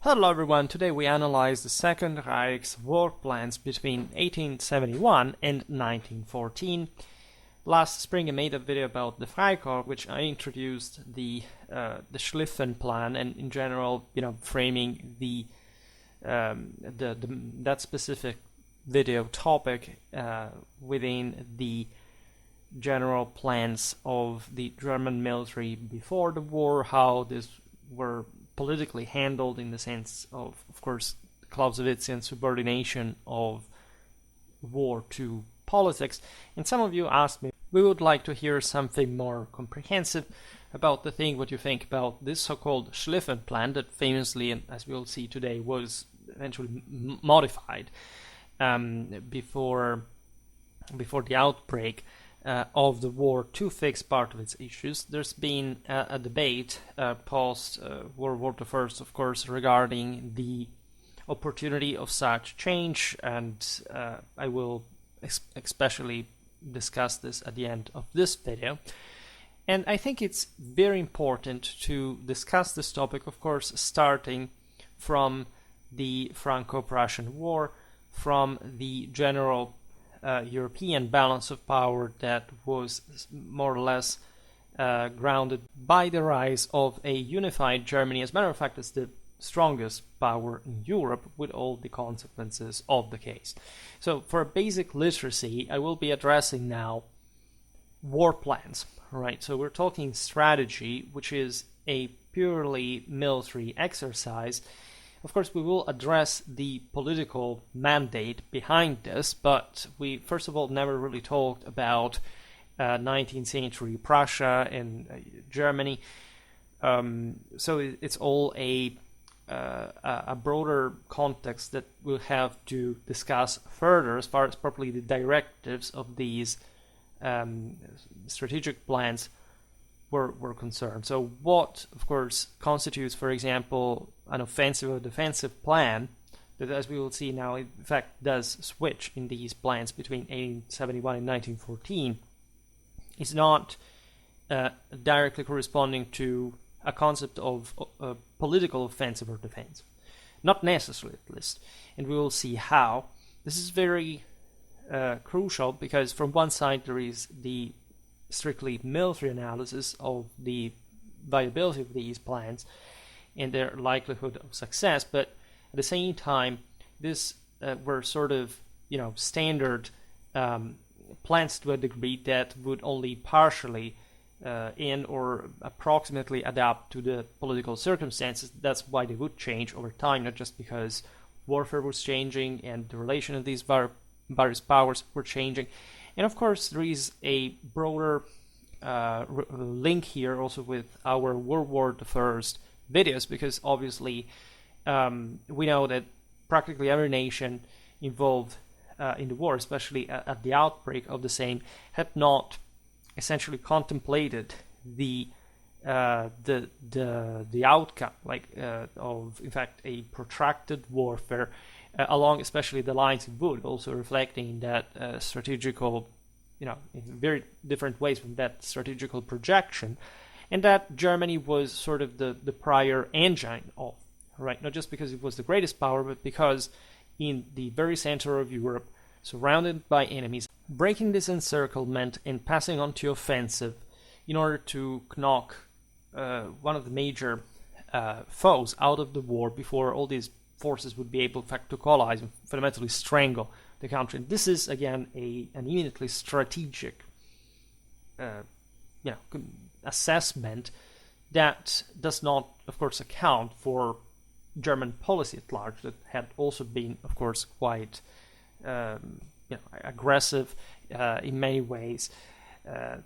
Hello everyone, today we analyze the Second Reich's war plans between 1871 and 1914. Last spring I made a video about the Freikorps, which I introduced the Schlieffen plan and in general, framing that specific video topic within the general plans of the German military before the war, how these were politically handled in the sense of course, Clausewitzian subordination of war to politics. And some of you asked me, we would like to hear something more comprehensive about the thing, what you think about this so-called Schlieffen plan that famously, and as we will see today, was eventually modified before the outbreak of the war to fix part of its issues. There's been a debate post World War I, of course, regarding the opportunity of such change, and I will especially discuss this at the end of this video. And I think it's very important to discuss this topic, of course, starting from the Franco-Prussian War, from the general European balance of power that was more or less grounded by the rise of a unified Germany. As a matter of fact, it's the strongest power in Europe with all the consequences of the case. So for basic literacy, I will be addressing now war plans. Right, so we're talking strategy, which is a purely military exercise. Of course, we will address the political mandate behind this, but we, first of all, never really talked about 19th century Prussia and Germany. So it's all a broader context that we'll have to discuss further as far as properly the directives of these strategic plans were concerned. So what, of course, constitutes, for example, an offensive or defensive plan that, as we will see now, in fact does switch in these plans between 1871 and 1914, is not directly corresponding to a concept of political offensive or defense. Not necessarily, at least. And we will see how. This is very crucial because from one side there is the strictly military analysis of the viability of these plans and their likelihood of success, but at the same time these were sort of standard plans to a degree that would only partially in or approximately adapt to the political circumstances. That's why they would change over time, not just because warfare was changing and the relation of these various powers were changing. And of course, there is a broader link here also with our World War I videos, because obviously we know that practically every nation involved in the war, especially at the outbreak of the same, had not essentially contemplated the outcome, of in fact a protracted warfare along especially the lines it would, also reflecting that strategical, in very different ways from that strategical projection, and that Germany was sort of the prior engine of, right? Not just because it was the greatest power, but because in the very center of Europe, surrounded by enemies, breaking this encirclement and passing on to offensive in order to knock one of the major foes out of the war before all these forces would be able, in fact, to coalesce and fundamentally strangle the country. And this is, again, an immediately strategic assessment that does not, of course, account for German policy at large, that had also been, of course, quite aggressive in many ways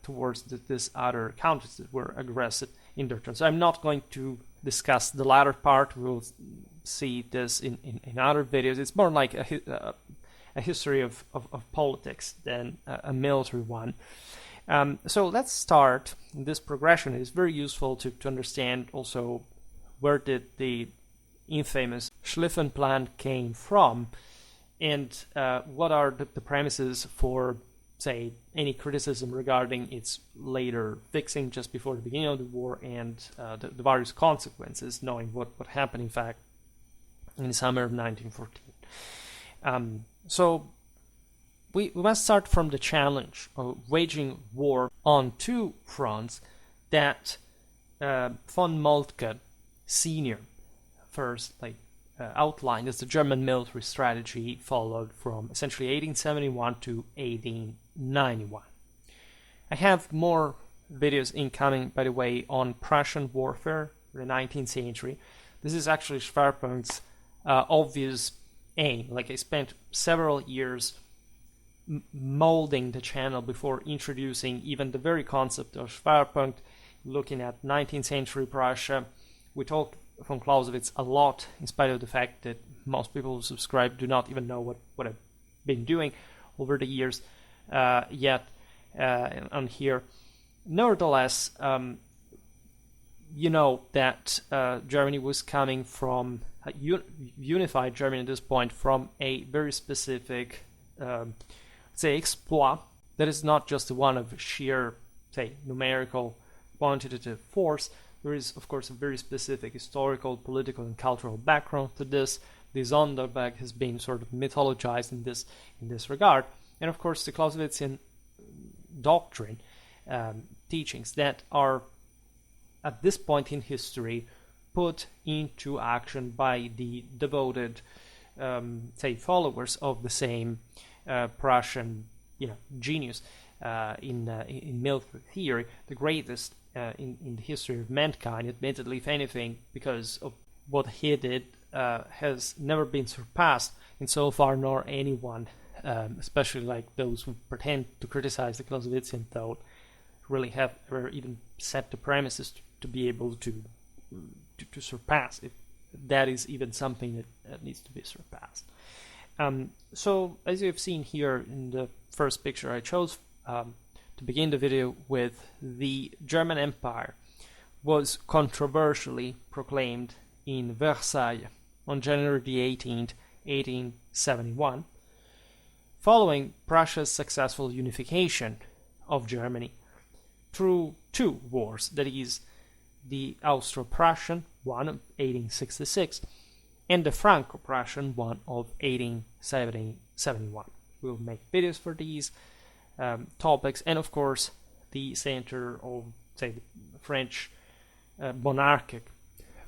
towards this other countries that were aggressive in their turn. So I'm not going to discuss the latter part. We'll see this in other videos. It's more like a history of politics than a military one. So let's start this progression. It's very useful to understand also where did the infamous Schlieffen plan came from, and what are the premises for, say, any criticism regarding its later fixing just before the beginning of the war, and the various consequences, knowing what happened in fact in the summer of 1914. So we must start from the challenge of waging war on two fronts that von Moltke Sr. first outlined as the German military strategy followed from essentially 1871 to 1891. I have more videos incoming, by the way, on Prussian warfare in the 19th century. This is actually Schwerpunkt's obvious aim. Like, I spent several years molding the channel before introducing even the very concept of Schwerpunkt, looking at 19th century Prussia. We talked von Clausewitz a lot, in spite of the fact that most people who subscribe do not even know what I've been doing over the years yet on here. Nevertheless, you know that Germany was coming from unified Germany at this point from a very specific, say, exploit that is not just the one of sheer, say, numerical quantitative force. There is, of course, a very specific historical, political, and cultural background to this. The Sonderweg has been sort of mythologized in this regard, and of course, the Clausewitzian doctrine, teachings that are at this point in history put into action by the devoted, say, followers of the same Prussian, genius in military theory, the greatest in the history of mankind. Admittedly, if anything, because of what he did, has never been surpassed insofar, nor anyone, especially like those who pretend to criticize the Clausewitzian thought, really have ever even set the premises to be able to surpass, if that is even something that needs to be surpassed. So, as you have seen here in the first picture I chose to begin the video with, the German Empire was controversially proclaimed in Versailles on January the 18th, 1871, following Prussia's successful unification of Germany through two wars, that is, the Austro-Prussian one of 1866 and the Franco-Prussian one of 1871. We'll make videos for these topics, and of course the center of, say, the French monarchic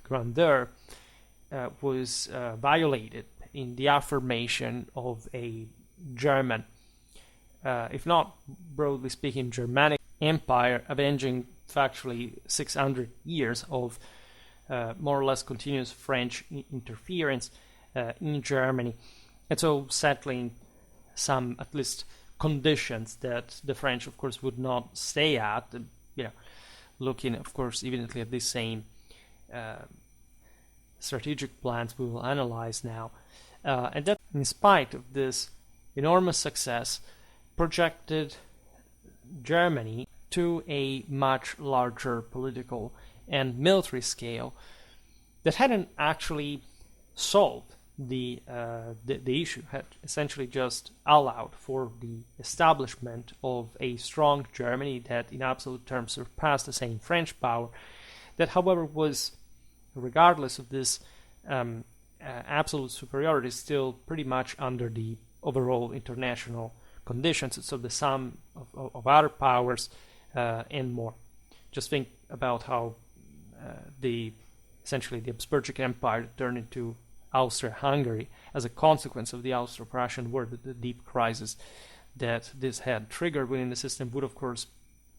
grandeur was violated in the affirmation of a German, if not broadly speaking, Germanic empire, avenging factually 600 years of more or less continuous French interference in Germany, and so settling some, at least, conditions that the French, of course, would not stay at. Looking, of course, evidently at the same strategic plans we will analyze now, and that, in spite of this enormous success, projected Germany to a much larger political and military scale that hadn't actually solved the issue, had essentially just allowed for the establishment of a strong Germany that in absolute terms surpassed the same French power, that however was, regardless of this absolute superiority, still pretty much under the overall international conditions, so the sum of other powers and more. Just think about how essentially the Habsburgic Empire turned into Austria-Hungary as a consequence of the Austro-Prussian War. The deep crisis that this had triggered within the system would, of course,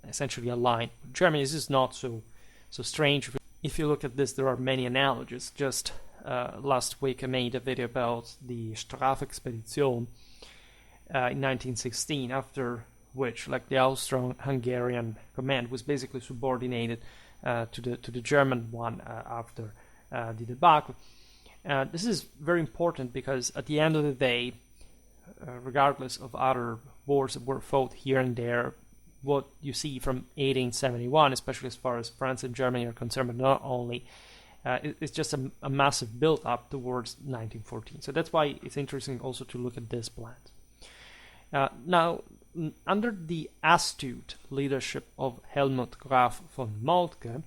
essentially align with Germany. This is not so strange. If you look at this, there are many analogies. Just last week I made a video about the Strafexpedition in 1916, after which, like, the Austro-Hungarian command was basically subordinated to the German one after the debacle. This is very important because at the end of the day, regardless of other wars that were fought here and there, what you see from 1871, especially as far as France and Germany are concerned, but not only, it's just a massive build-up towards 1914. So that's why it's interesting also to look at this plan. Now, under the astute leadership of Helmut Graf von Moltke,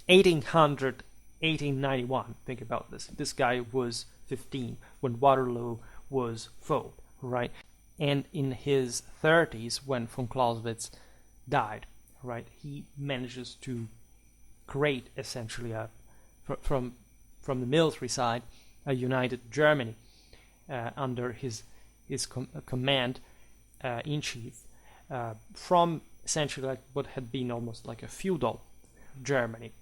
1800 1891. Think about this. This guy was 15 when Waterloo was fought, right? And in his 30s, when von Clausewitz died, right, he manages to create essentially from the military side a united Germany under his command in chief, from essentially like what had been almost like a feudal Germany,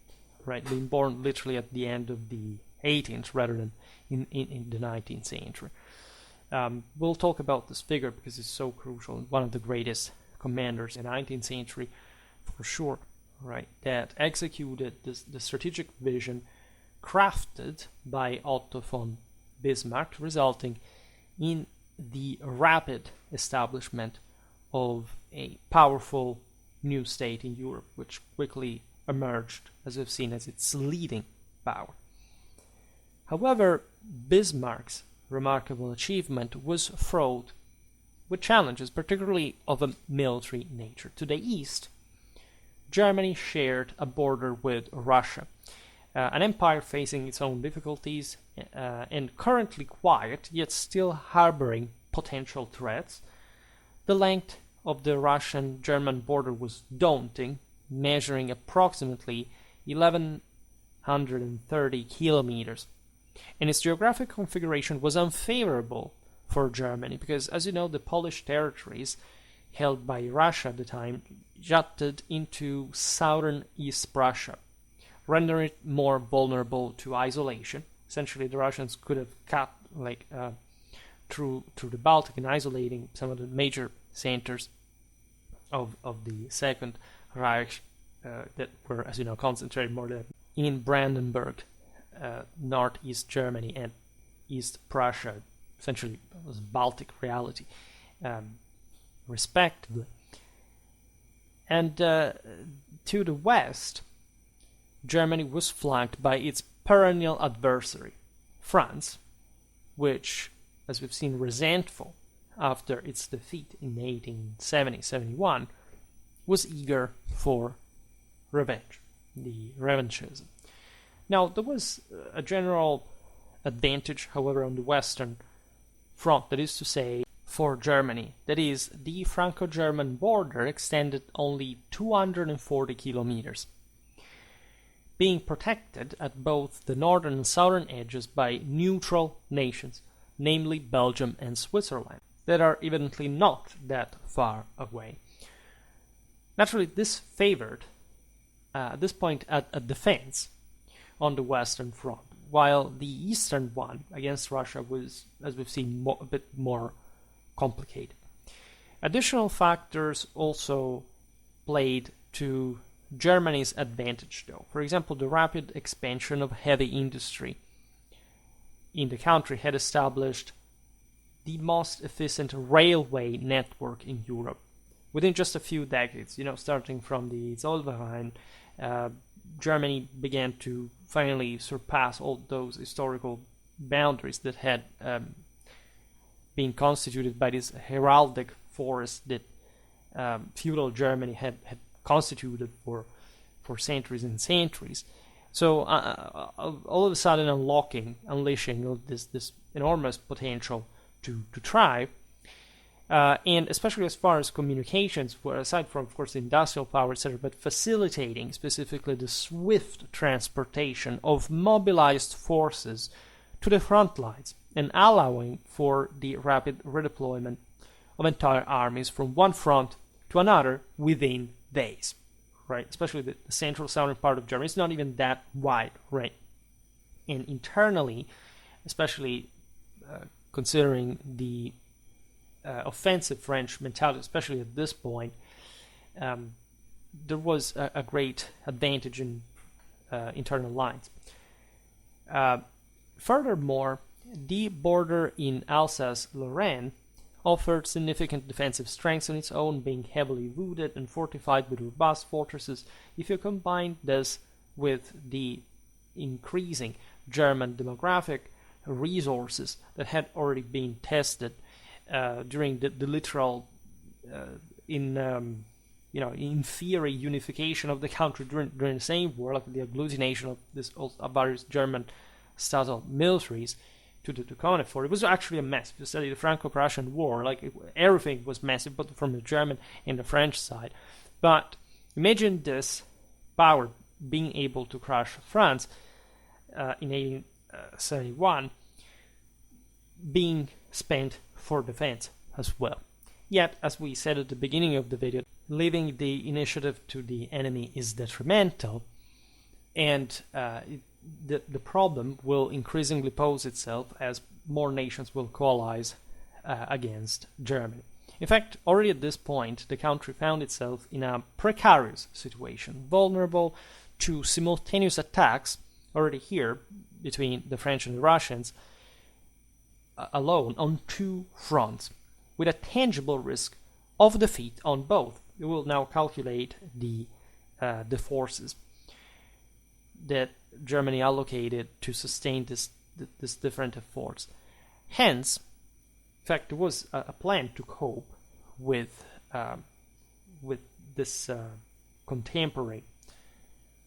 right, being born literally at the end of the 18th rather than in the 19th century. We'll talk about this figure because it's so crucial. One of the greatest commanders in the 19th century, for sure, right? That executed the strategic vision crafted by Otto von Bismarck, resulting in the rapid establishment of a powerful new state in Europe, which quickly emerged, as we've seen, as its leading power. However, Bismarck's remarkable achievement was fraught with challenges, particularly of a military nature. To the east, Germany shared a border with Russia, an empire facing its own difficulties and currently quiet, yet still harboring potential threats. The length of the Russian-German border was daunting, measuring approximately 1,130 kilometers. And its geographic configuration was unfavorable for Germany because, as you know, the Polish territories held by Russia at the time jutted into southern East Prussia, rendering it more vulnerable to isolation. Essentially, the Russians could have cut through the Baltic and isolating some of the major centers of the Second Reich that were, as you know, concentrated more than in Brandenburg, northeast Germany, and East Prussia. Essentially, it was Baltic reality, respectively. And to the west, Germany was flanked by its perennial adversary, France, which, as we've seen, resentful after its defeat in 1870-71, was eager for revenge, the revanchism. Now, there was a general advantage, however, on the western front, that is to say, for Germany. That is, the Franco-German border extended only 240 kilometers, being protected at both the northern and southern edges by neutral nations, namely Belgium and Switzerland, that are evidently not that far away. Naturally, this favored, at this point, a defense on the western front, while the eastern one against Russia was, as we've seen, a bit more complicated. Additional factors also played to Germany's advantage, though. For example, the rapid expansion of heavy industry in the country had established the most efficient railway network in Europe within just a few decades. Starting from the Zollverein, Germany began to finally surpass all those historical boundaries that had been constituted by this heraldic force that feudal Germany had constituted for centuries and centuries. So all of a sudden unleashing this enormous potential to thrive, and especially as far as communications, aside from, of course, the industrial power, etc., but facilitating specifically the swift transportation of mobilized forces to the front lines and allowing for the rapid redeployment of entire armies from one front to another within days, right? Especially the central southern part of Germany. It's not even that wide, right? And internally, especially considering the offensive French mentality, especially at this point, there was a great advantage in internal lines. Furthermore, the border in Alsace-Lorraine offered significant defensive strengths on its own, being heavily wooded and fortified with robust fortresses. If you combine this with the increasing German demographic resources that had already been tested during the literal in theory, unification of the country during the same war, like the agglutination of this various German style militaries to the common effort. It was actually a mess. If you study the Franco-Prussian War, everything was massive, both from the German and the French side. But imagine this power being able to crush France in 1871, being spent for defense as well. Yet, as we said at the beginning of the video, leaving the initiative to the enemy is detrimental, and the problem will increasingly pose itself as more nations will coalesce against Germany. In fact, already at this point, the country found itself in a precarious situation, vulnerable to simultaneous attacks already here between the French and the Russians alone on two fronts, with a tangible risk of defeat on both. We will now calculate the forces that Germany allocated to sustain this different efforts. Hence, in fact, there was a plan to cope with this contemporary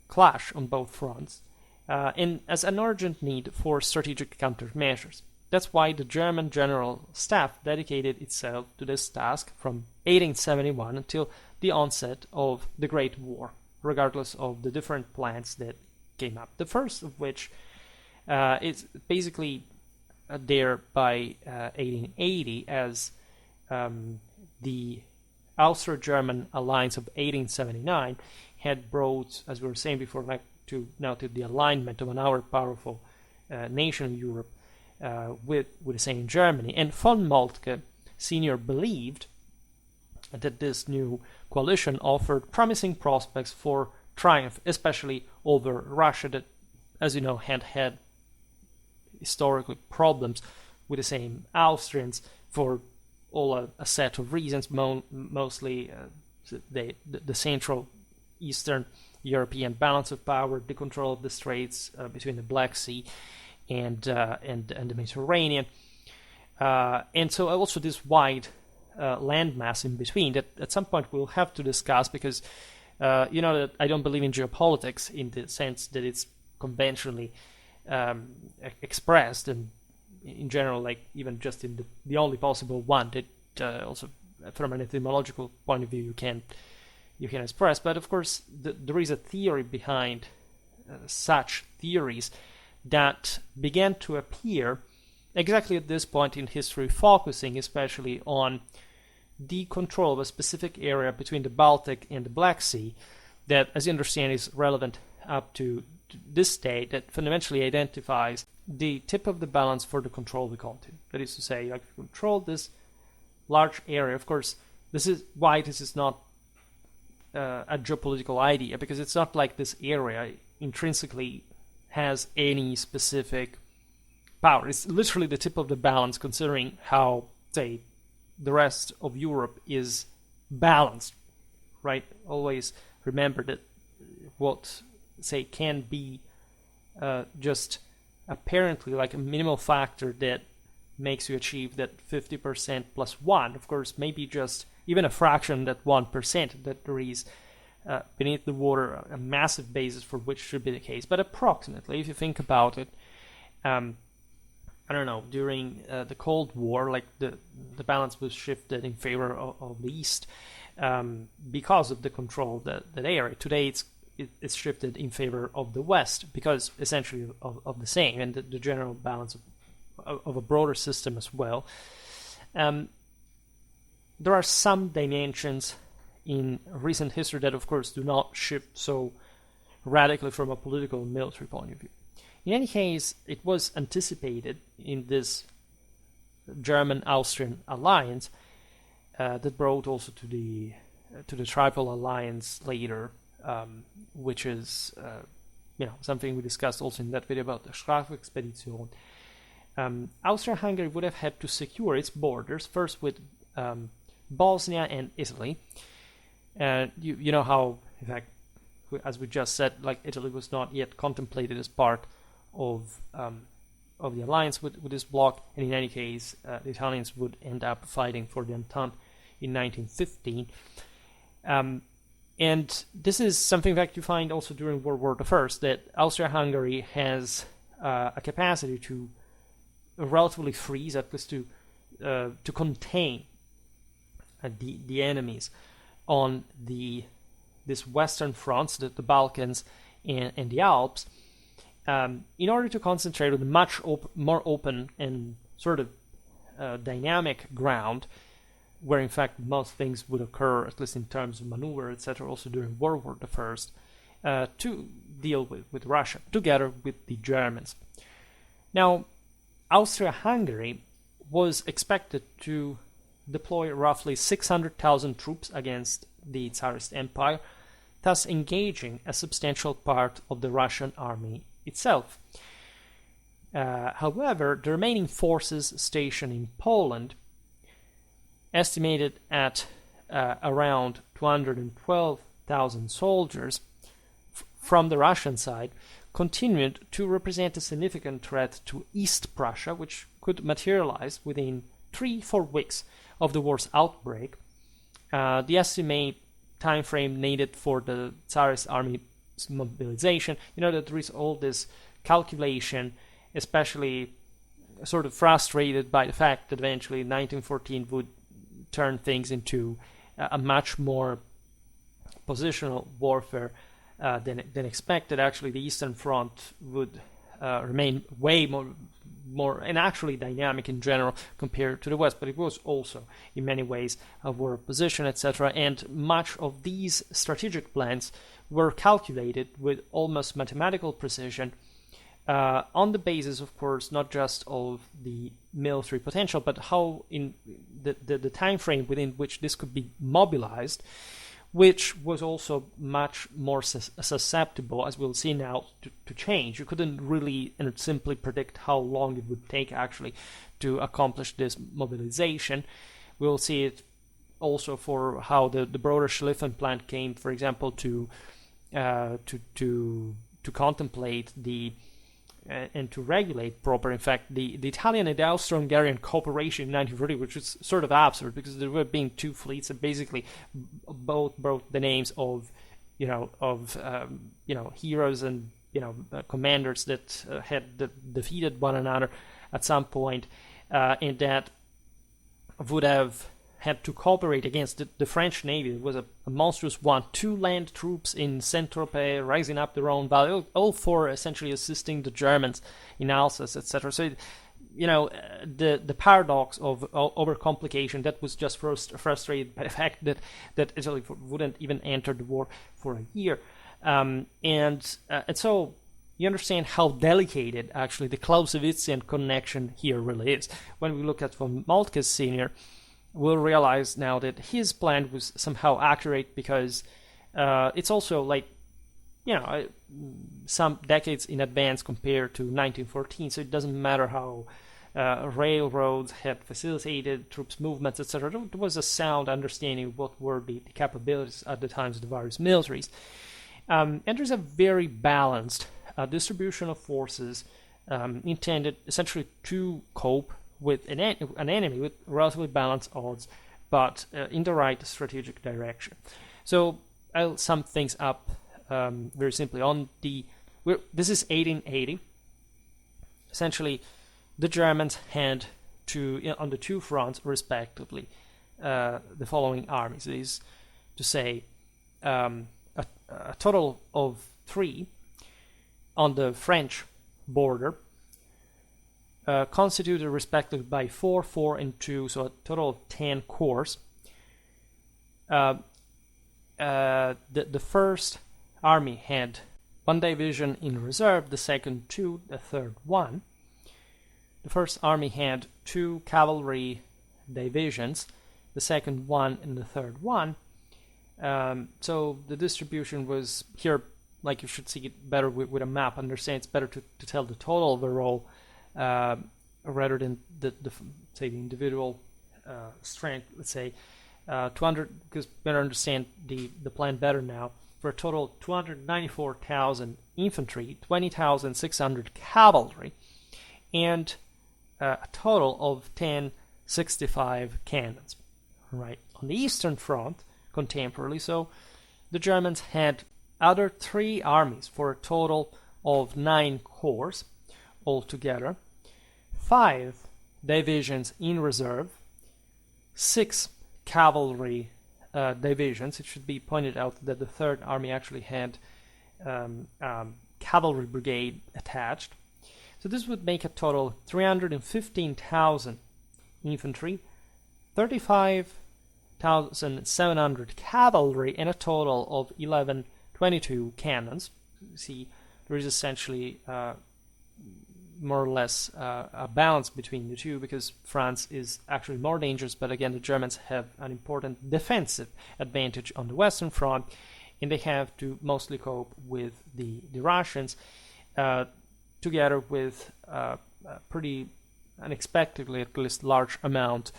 clash on both fronts, and as an urgent need for strategic countermeasures. That's why the German General Staff dedicated itself to this task from 1871 until the onset of the Great War, regardless of the different plans that came up. The first of which is basically there by 1880 as the Austro-German alliance of 1879 had brought, as we were saying before, to the alignment of an ever powerful nation in Europe with the same Germany. And von Moltke Sr. believed that this new coalition offered promising prospects for triumph, especially over Russia, that, as you know, had historically problems with the same Austrians for all a set of reasons, mostly the Central Eastern European balance of power, the control of the straits between the Black Sea and the Mediterranean, and so also this wide landmass in between that at some point we'll have to discuss, because that I don't believe in geopolitics in the sense that it's conventionally expressed, and in general, even just in the only possible one that also from an etymological point of view you can express. But of course there is a theory behind such theories that began to appear exactly at this point in history, focusing especially on the control of a specific area between the Baltic and the Black Sea that, as you understand, is relevant up to this day, that fundamentally identifies the tip of the balance for the control of the continent. That is to say, if you control this large area, of course, this is why this is not a geopolitical idea, because it's not like this area intrinsically has any specific power. It's literally the tip of the balance, considering how, say, the rest of Europe is balanced, right? Always remember that what, say, can be just apparently like a minimal factor that makes you achieve that 50% plus 1, of course, maybe just even a fraction, that 1%, that there is beneath the water a massive basis for which should be the case. But approximately, if you think about it, I don't know, during the Cold War, the balance was shifted in favor of the East because of the control of that area. Today it's shifted in favor of the West because essentially of the same, and the general balance of a broader system as well. There are some dimensions in recent history that, of course, do not shift so radically from a political and military point of view. In any case, it was anticipated in this German-Austrian alliance that brought also to the Triple Alliance later, which is something we discussed also in that video about the Strafexpedition. Austria-Hungary would have had to secure its borders first with Bosnia and Italy. You know how, in fact, as we just said, Italy was not yet contemplated as part of the alliance with this bloc, and in any case, the Italians would end up fighting for the Entente in 1915. And this is something that you find also during World War I, that Austria-Hungary has a capacity to relatively freeze, at least to contain the enemies on this western fronts, the Balkans and the Alps, in order to concentrate on the much more open and sort of dynamic ground, where in fact most things would occur, at least in terms of maneuver, etc., also during World War I, to deal with Russia, together with the Germans. Now, Austria-Hungary was expected to deploy roughly 600,000 troops against the Tsarist Empire, thus engaging a substantial part of the Russian army itself. However, the remaining forces stationed in Poland, estimated at around 212,000 soldiers from the Russian side, continued to represent a significant threat to East Prussia, which could materialize within 3-4 weeks of the war's outbreak. The estimate time frame needed for the Tsarist army's mobilization, that there is all this calculation, especially sort of frustrated by the fact that eventually 1914 would turn things into a much more positional warfare than expected. Actually, the Eastern Front would remain way more and actually dynamic in general compared to the West, but it was also in many ways a war of position, etc. And much of these strategic plans were calculated with almost mathematical precision, on the basis, of course, not just of the military potential, but how in the time frame within which this could be mobilized, which was also much more susceptible, as we'll see now, to change. You couldn't really and simply predict how long it would take actually to accomplish this mobilization. We'll see it also for how the broader Schlieffen plan came, for example, to contemplate and to regulate proper, in fact, the Italian and the Austro-Hungarian cooperation in 1940, which was sort of absurd because there were being two fleets that basically both brought the names of heroes and commanders that had defeated one another at some point, and that would have had to cooperate against the French Navy. It was a monstrous one. 2 land troops in Saint-Tropez, rising up the Rhone Valley, all for essentially assisting the Germans in Alsace, etc. So, the paradox of overcomplication, that was just frustrated by the fact that Italy wouldn't even enter the war for a year. And so you understand how delicate actually the Clausewitzian connection here really is. When we look at von Moltke Sr., we'll realize now that his plan was somehow accurate because it's also some decades in advance compared to 1914, so it doesn't matter how railroads had facilitated troops' movements, etc. There was a sound understanding of what were the capabilities at the times of the various militaries. And there's a very balanced distribution of forces intended essentially to cope with an enemy with relatively balanced odds, but in the right strategic direction. So I'll sum things up very simply. This is 1880. Essentially, the Germans had on the 2 fronts, respectively, the following armies. It is to say, a total of 3 on the French border, constituted respectively by 4, 4, and 2, so a total of 10 corps. The first army had 1 division in reserve, the second 2, the third 1. The first army had 2 cavalry divisions, the second 1 and the third 1. So the distribution was here, like you should see it better with a map. Understand it's better to tell the total overall rather than the individual strength. Let's say 200, because better understand the plan better now. For a total of 294,000 infantry, 20,600 cavalry, and a total of 1065 cannons. Right on the Eastern Front, contemporarily, so the Germans had other 3 armies for a total of 9 corps altogether, 5 divisions in reserve, 6 cavalry divisions. It should be pointed out that the Third Army actually had cavalry brigade attached. So this would make a total of 315,000 infantry, 35,700 cavalry, and a total of 1122 cannons. You see, there is essentially more or less a balance between the two, because France is actually more dangerous, but again the Germans have an important defensive advantage on the Western Front, and they have to mostly cope with the Russians, together with a pretty unexpectedly at least large amount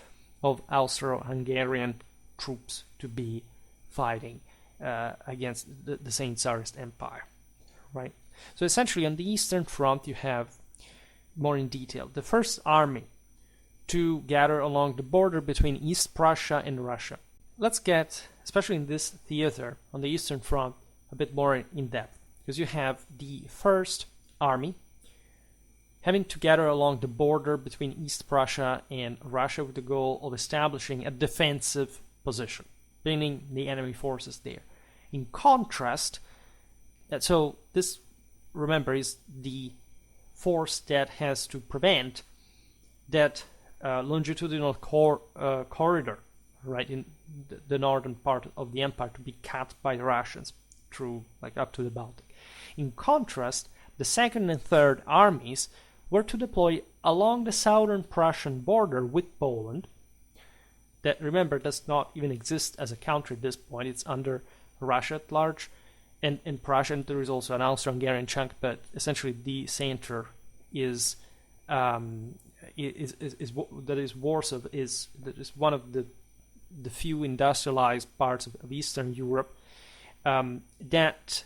of Austro-Hungarian troops to be fighting against the same Tsarist Empire, right? So essentially on the Eastern Front you have, more in detail, the First Army to gather along the border between East Prussia and Russia. Let's get, especially in this theater on the Eastern Front, a bit more in depth, because you have the First Army having to gather along the border between East Prussia and Russia with the goal of establishing a defensive position, pinning the enemy forces there. In contrast, so this, remember, is the force that has to prevent that longitudinal corridor, right, in the northern part of the empire to be cut by the Russians through, like, up to the Baltic. In contrast, the Second and Third Armies were to deploy along the southern Prussian border with Poland, that, remember, does not even exist as a country at this point. It's under Russia at large, and in Prussia there is also an Austro-Hungarian chunk, but essentially the center is Warsaw is one of the few industrialized parts of Eastern Europe. That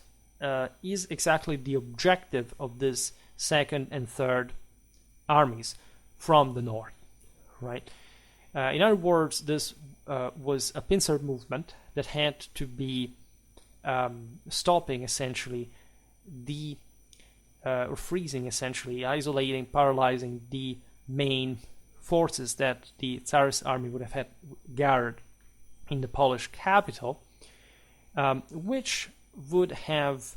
is exactly the objective of this Second and Third Armies from the north, right? In other words, this was a pincer movement that had to be stopping essentially or freezing, essentially isolating, paralyzing the main forces that the Tsarist army would have had gathered in the Polish capital, which would have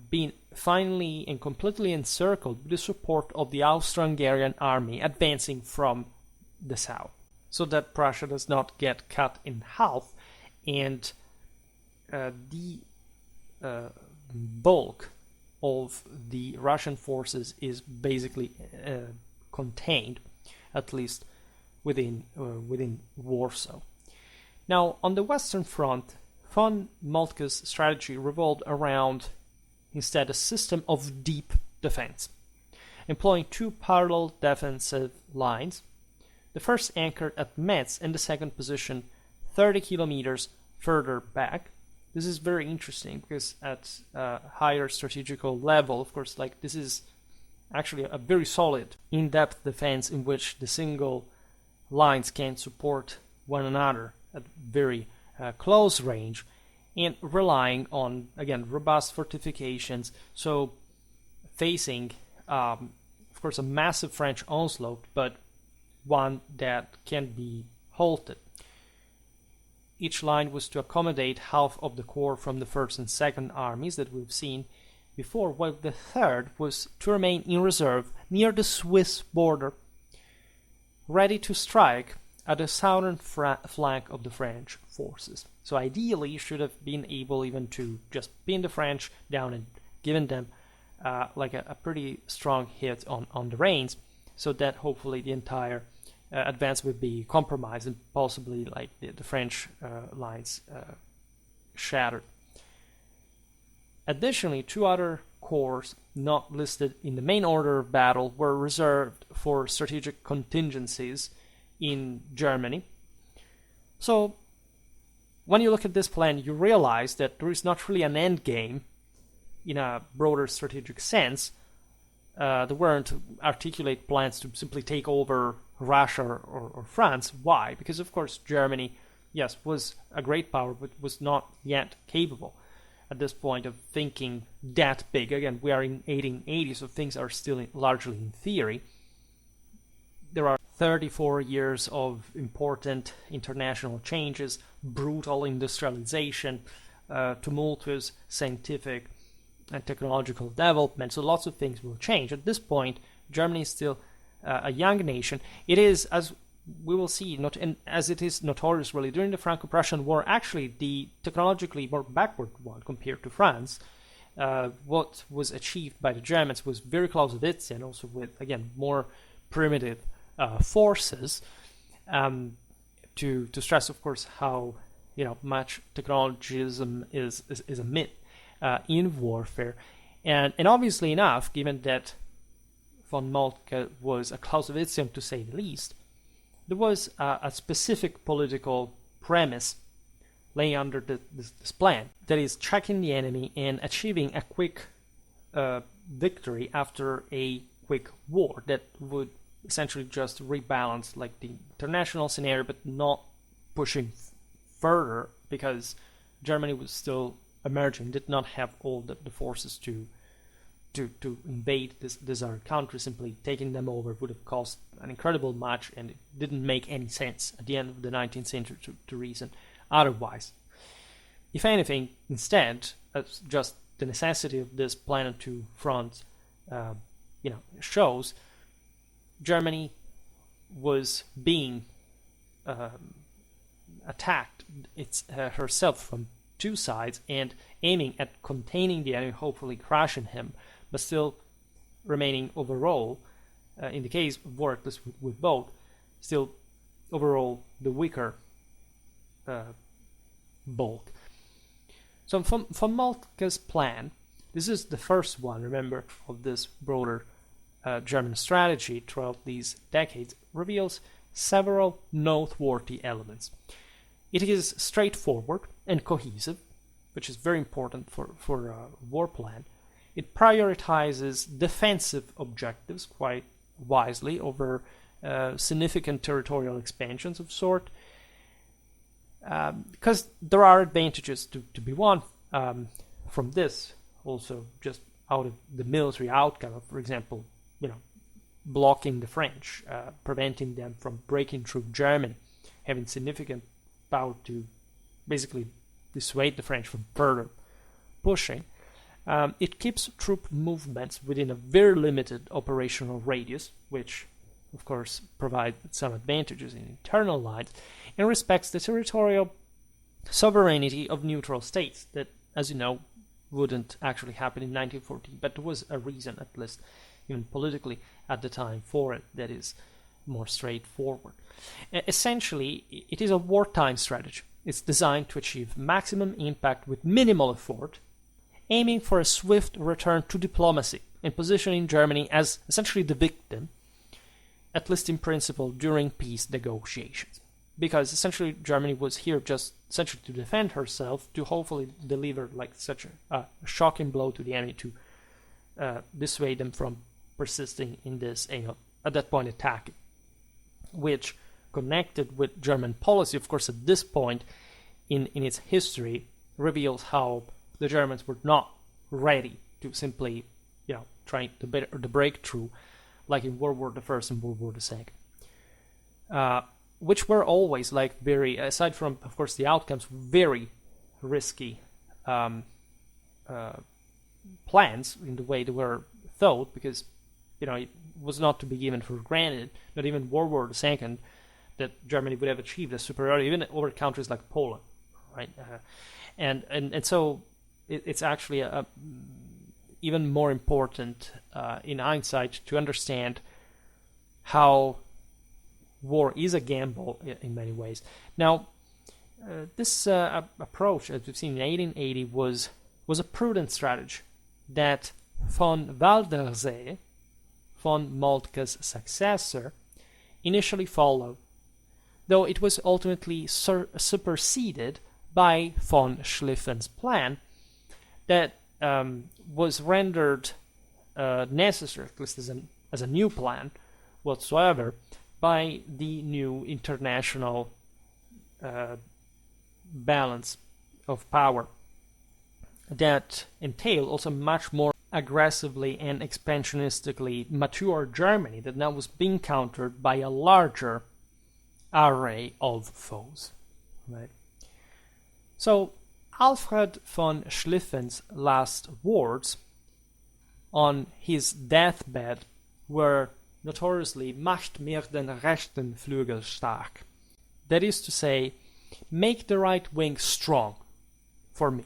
been finally and completely encircled with the support of the Austro-Hungarian army advancing from the south, so that Prussia does not get cut in half, and the bulk of the Russian forces is basically contained, at least within Warsaw. Now, on the Western Front, von Moltke's strategy revolved around instead a system of deep defense, employing 2 parallel defensive lines. The first anchored at Metz and the second position 30 kilometers further back. This is very interesting because at a higher strategical level, of course, like, this is actually a very solid, in-depth defense in which the single lines can support one another at very close range, and relying on, again, robust fortifications, so facing, of course, a massive French onslaught, but one that can be halted. Each line was to accommodate half of the corps from the First and Second Armies that we've seen before, while the third was to remain in reserve near the Swiss border, ready to strike at the southern flank of the French forces. So ideally, you should have been able even to just pin the French down and given them like a pretty strong hit on the reins, so that hopefully the entire advance would be compromised and possibly like the French lines shattered. Additionally, 2 other corps not listed in the main order of battle were reserved for strategic contingencies in Germany. So when you look at this plan, you realize that there is not really an end game in a broader strategic sense. There weren't articulate plans to simply take over Russia or France. Why? Because, of course, Germany yes, was a great power, but was not yet capable at this point of thinking that big. Again, we are in 1880, so things are still largely in theory. There are 34 years of important international changes, brutal industrialization, tumultuous scientific and technological development, so lots of things will change. At this point, Germany is still a young nation. It is, as we will see, as it is notorious really during the Franco-Prussian War, actually the technologically more backward one compared to France. What was achieved by the Germans was very Clausewitzian, and also with, again, more primitive forces. To stress, of course, how much technologism is a myth in warfare, and obviously enough, given that von Moltke was a Clausewitzian to say the least, there was a specific political premise laying under this plan, that is tracking the enemy and achieving a quick victory after a quick war that would essentially just rebalance like the international scenario, but not pushing further, because Germany was still emerging, did not have all the forces to invade this other country. Simply taking them over would have cost an incredible much, and it didn't make any sense at the end of the 19th century to reason otherwise. If anything, instead, just the necessity of this plan on two fronts, shows Germany was being attacked herself from two sides and aiming at containing the enemy, hopefully crushing him, but still remaining overall, in the case of war, at least with both, still overall the weaker bulk. So from Moltke's plan, this is the first one, remember, of this broader German strategy throughout these decades, reveals several noteworthy elements. It is straightforward and cohesive, which is very important for a war plan. It prioritizes defensive objectives quite wisely over significant territorial expansions of sort, because there are advantages to be won from this, also just out of the military outcome of, for example, blocking the French, preventing them from breaking through Germany, having significant power to basically dissuade the French from further pushing. It keeps troop movements within a very limited operational radius, which of course provide some advantages in internal lines, and respects the territorial sovereignty of neutral states that, as you know, wouldn't actually happen in 1914, but there was a reason, at least even politically at the time, for it that is more straightforward. Essentially, it is a wartime strategy. It's designed to achieve maximum impact with minimal effort, aiming for a swift return to diplomacy and positioning Germany as essentially the victim, at least in principle, during peace negotiations. Because essentially Germany was here just essentially to defend herself, to hopefully deliver like such a shocking blow to the enemy to dissuade them from persisting in this, at that point attacking, which, connected with German policy, of course, at this point in its history, reveals how the Germans were not ready to simply, try to break through, like in World War I and World War II, which were always like very, aside from, of course, the outcomes, very risky plans in the way they were thought, because it was not to be given for granted, not even World War II, that Germany would have achieved a superiority even over countries like Poland, right? And so it's actually even more important in hindsight to understand how war is a gamble in many ways. Now, this approach, as we've seen in 1880, was a prudent strategy that von Waldersee, von Moltke's successor, initially followed, though it was ultimately superseded by von Schlieffen's plan that was rendered necessary, at least as a new plan whatsoever, by the new international balance of power that entailed also much more aggressively and expansionistically mature Germany that now was being countered by a larger array of foes. Right? So Alfred von Schlieffen's last words on his deathbed were notoriously "Macht mir den rechten Flügel stark." That is to say, make the right wing strong for me.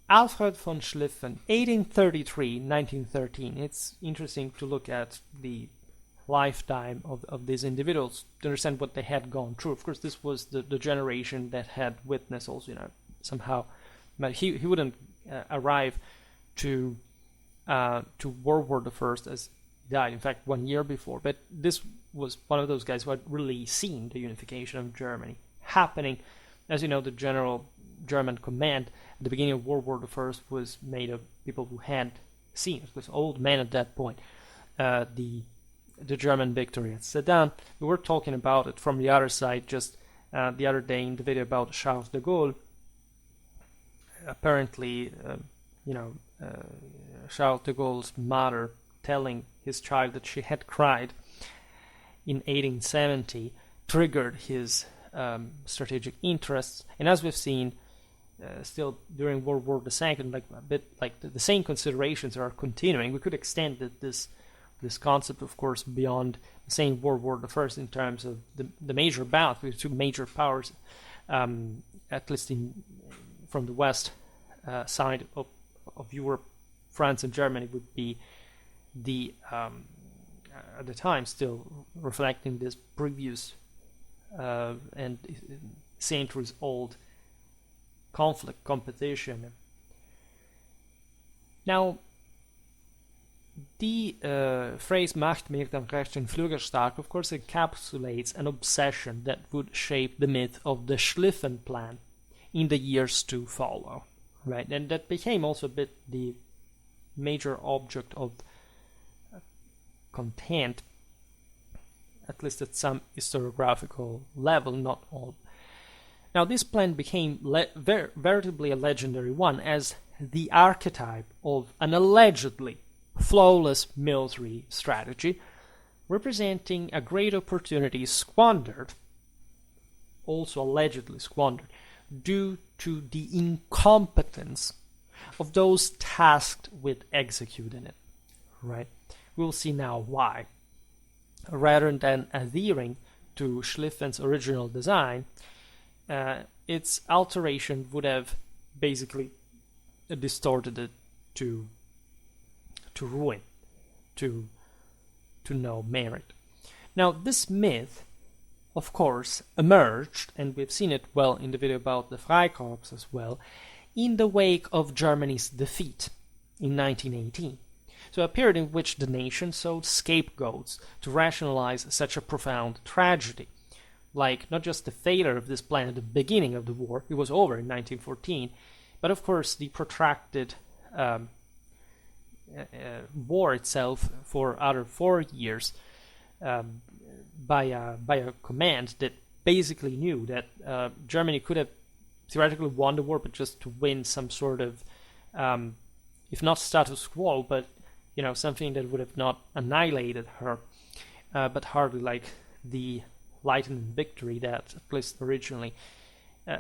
Alfred von Schlieffen, 1833-1913. It's interesting to look at the lifetime of these individuals to understand what they had gone through. Of course, this was the generation that had witnessed also, somehow, but he wouldn't arrive to World War I as he died, in fact, 1 year before. But this was one of those guys who had really seen the unification of Germany happening. As you know, the general German command at the beginning of World War I was made of people who had seen, it was old men at that point, the German victory at Sedan. We were talking about it from the other side just the other day in the video about Charles de Gaulle. Apparently, Charles de Gaulle's mother telling his child that she had cried in 1870 triggered his strategic interests, and as we've seen, still during World War II, the same considerations are continuing. We could extend this concept, of course, beyond the same World War I in terms of the major bout between two major powers, at least from the west side of Europe. France and Germany would be at the time still reflecting this previous and centuries old conflict, competition. Now, the phrase "Macht mir den rechten Flügel stark," of course, encapsulates an obsession that would shape the myth of the Schlieffen plan in the years to follow, right? And that became also a bit the major object of content, at least at some historiographical level, not all. Now, this plan became veritably a legendary one as the archetype of an allegedly flawless military strategy, representing a great opportunity squandered, also allegedly squandered, due to the incompetence of those tasked with executing it. Right? We'll see now why. Rather than adhering to Schlieffen's original design, its alteration would have basically distorted it to ruin, to no merit. Now, this myth, of course, emerged, and we've seen it well in the video about the Freikorps as well, in the wake of Germany's defeat in 1918. So a period in which the nation sought scapegoats to rationalize such a profound tragedy, like not just the failure of this plan at the beginning of the war, it was over in 1914, but of course the protracted war itself for other 4 years by a command that basically knew that Germany could have theoretically won the war, but just to win some sort of, if not status quo, but something that would have not annihilated her, but hardly like the lightning victory that, at least originally,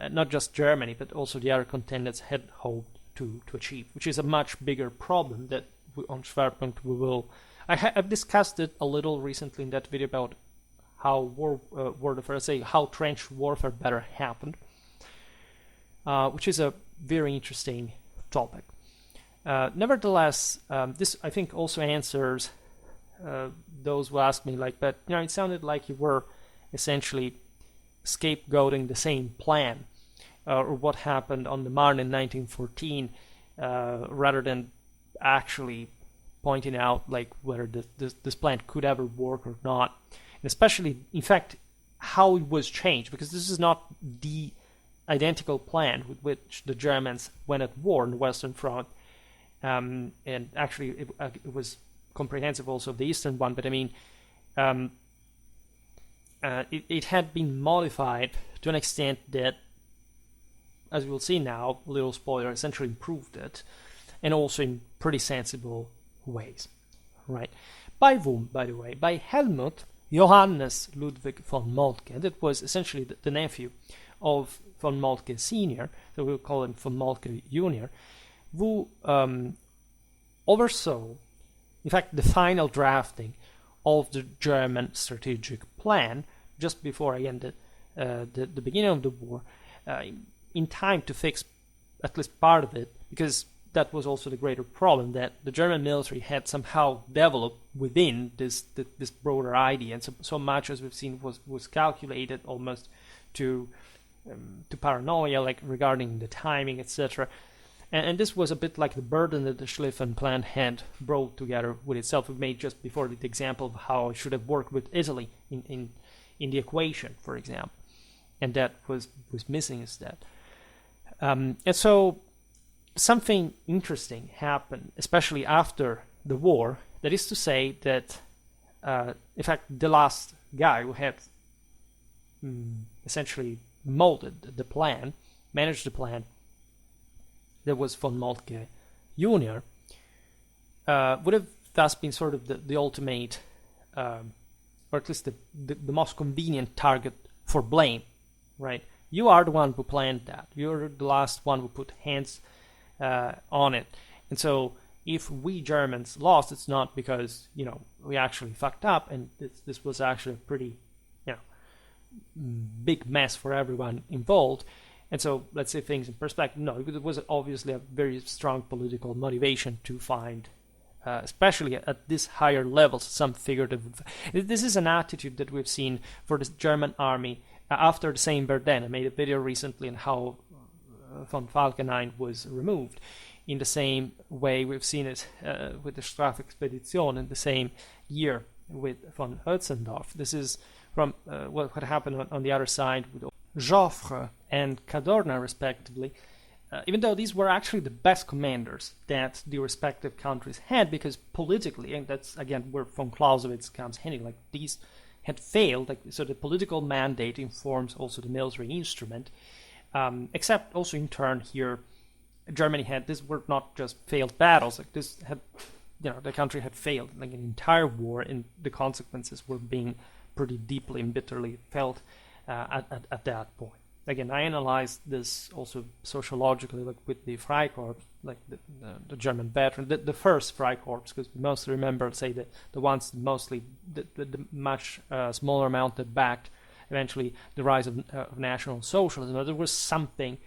not just Germany, but also the other contenders had hoped to achieve, which is a much bigger problem that on Schwerpunkt we will... I've discussed it a little recently in that video about how how trench warfare better happened, which is a very interesting topic. Nevertheless, this I think also answers those who ask me, but it sounded like you were essentially scapegoating the same plan or what happened on the Marne in 1914, rather than actually pointing out whether this plan could ever work or not, and especially, in fact, how it was changed, because this is not the identical plan with which the Germans went at war on the Western Front. And actually, it was comprehensive also of the Eastern one, but I mean, it had been modified to an extent that, as we'll see now, little spoiler, essentially improved it, and also in pretty sensible ways, right? By whom, by the way? By Helmut Johannes Ludwig von Moltke. That was essentially the nephew of von Moltke Sr., so we'll call him von Moltke Jr., who oversaw, in fact, the final drafting of the German strategic plan just before, again, the beginning of the war, in time to fix at least part of it, because that was also the greater problem, that the German military had somehow developed within this broader idea, and so much, as we've seen, was calculated almost to paranoia, like regarding the timing, etc. And this was a bit like the burden that the Schlieffen plan had brought together with itself. We made just before the example of how it should have worked with Italy in the equation, for example, and that was missing instead. And so something interesting happened, especially after the war. That is to say that, in fact, the last guy who had essentially molded the plan, managed the plan, that was von Moltke Jr., would have thus been sort of the ultimate, or at least the most convenient target for blame, right? You are the one who planned that. You're the last one who put hands on it. And so if we Germans lost, it's not because, we actually fucked up, and this was actually a pretty, big mess for everyone involved. And so let's say things in perspective. No, it was obviously a very strong political motivation to find, especially at this higher levels, some figurative. This is an attitude that we've seen for the German army after the same Verdun. I made a video recently on how von Falkenhayn was removed. In the same way, we've seen it with the Strafexpedition in the same year with von Hötzendorf. This is from what happened on the other side with Joffre and Cadorna, respectively, even though these were actually the best commanders that the respective countries had, because politically, and that's again where von Clausewitz comes handy, like these had failed, so the political mandate informs also the military instrument, except also in turn here, Germany had, these were not just failed battles, like this had, the country had failed, like an entire war, and the consequences were being pretty deeply and bitterly felt at that point. Again, I analyzed this also sociologically, like with the Freikorps, like the German veteran, the first Freikorps, because we mostly remember, say, the ones mostly, the much smaller amount that backed eventually the rise of National Socialism. There was something,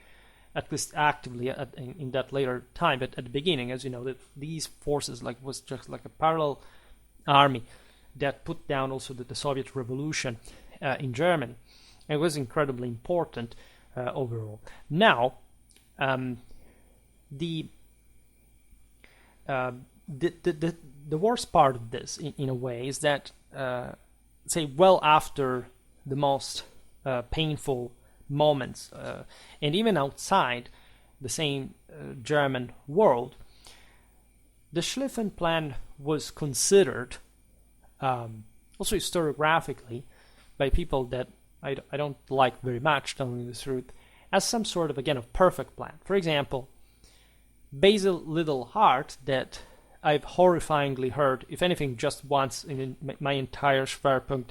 at least actively in that later time, but at the beginning, as you know, that these forces was just like a parallel army that put down also the Soviet Revolution in Germany. It was incredibly important overall. Now, the worst part of this, in a way, is that, say, well after the most painful moments, and even outside the same German world, the Schlieffen Plan was considered, also historiographically, by people that I don't like very much, telling you the truth, as some sort of, again, of perfect plan. For example, Basil Littlehart, that I've horrifyingly heard, if anything, just once in my entire Schwerpunkt,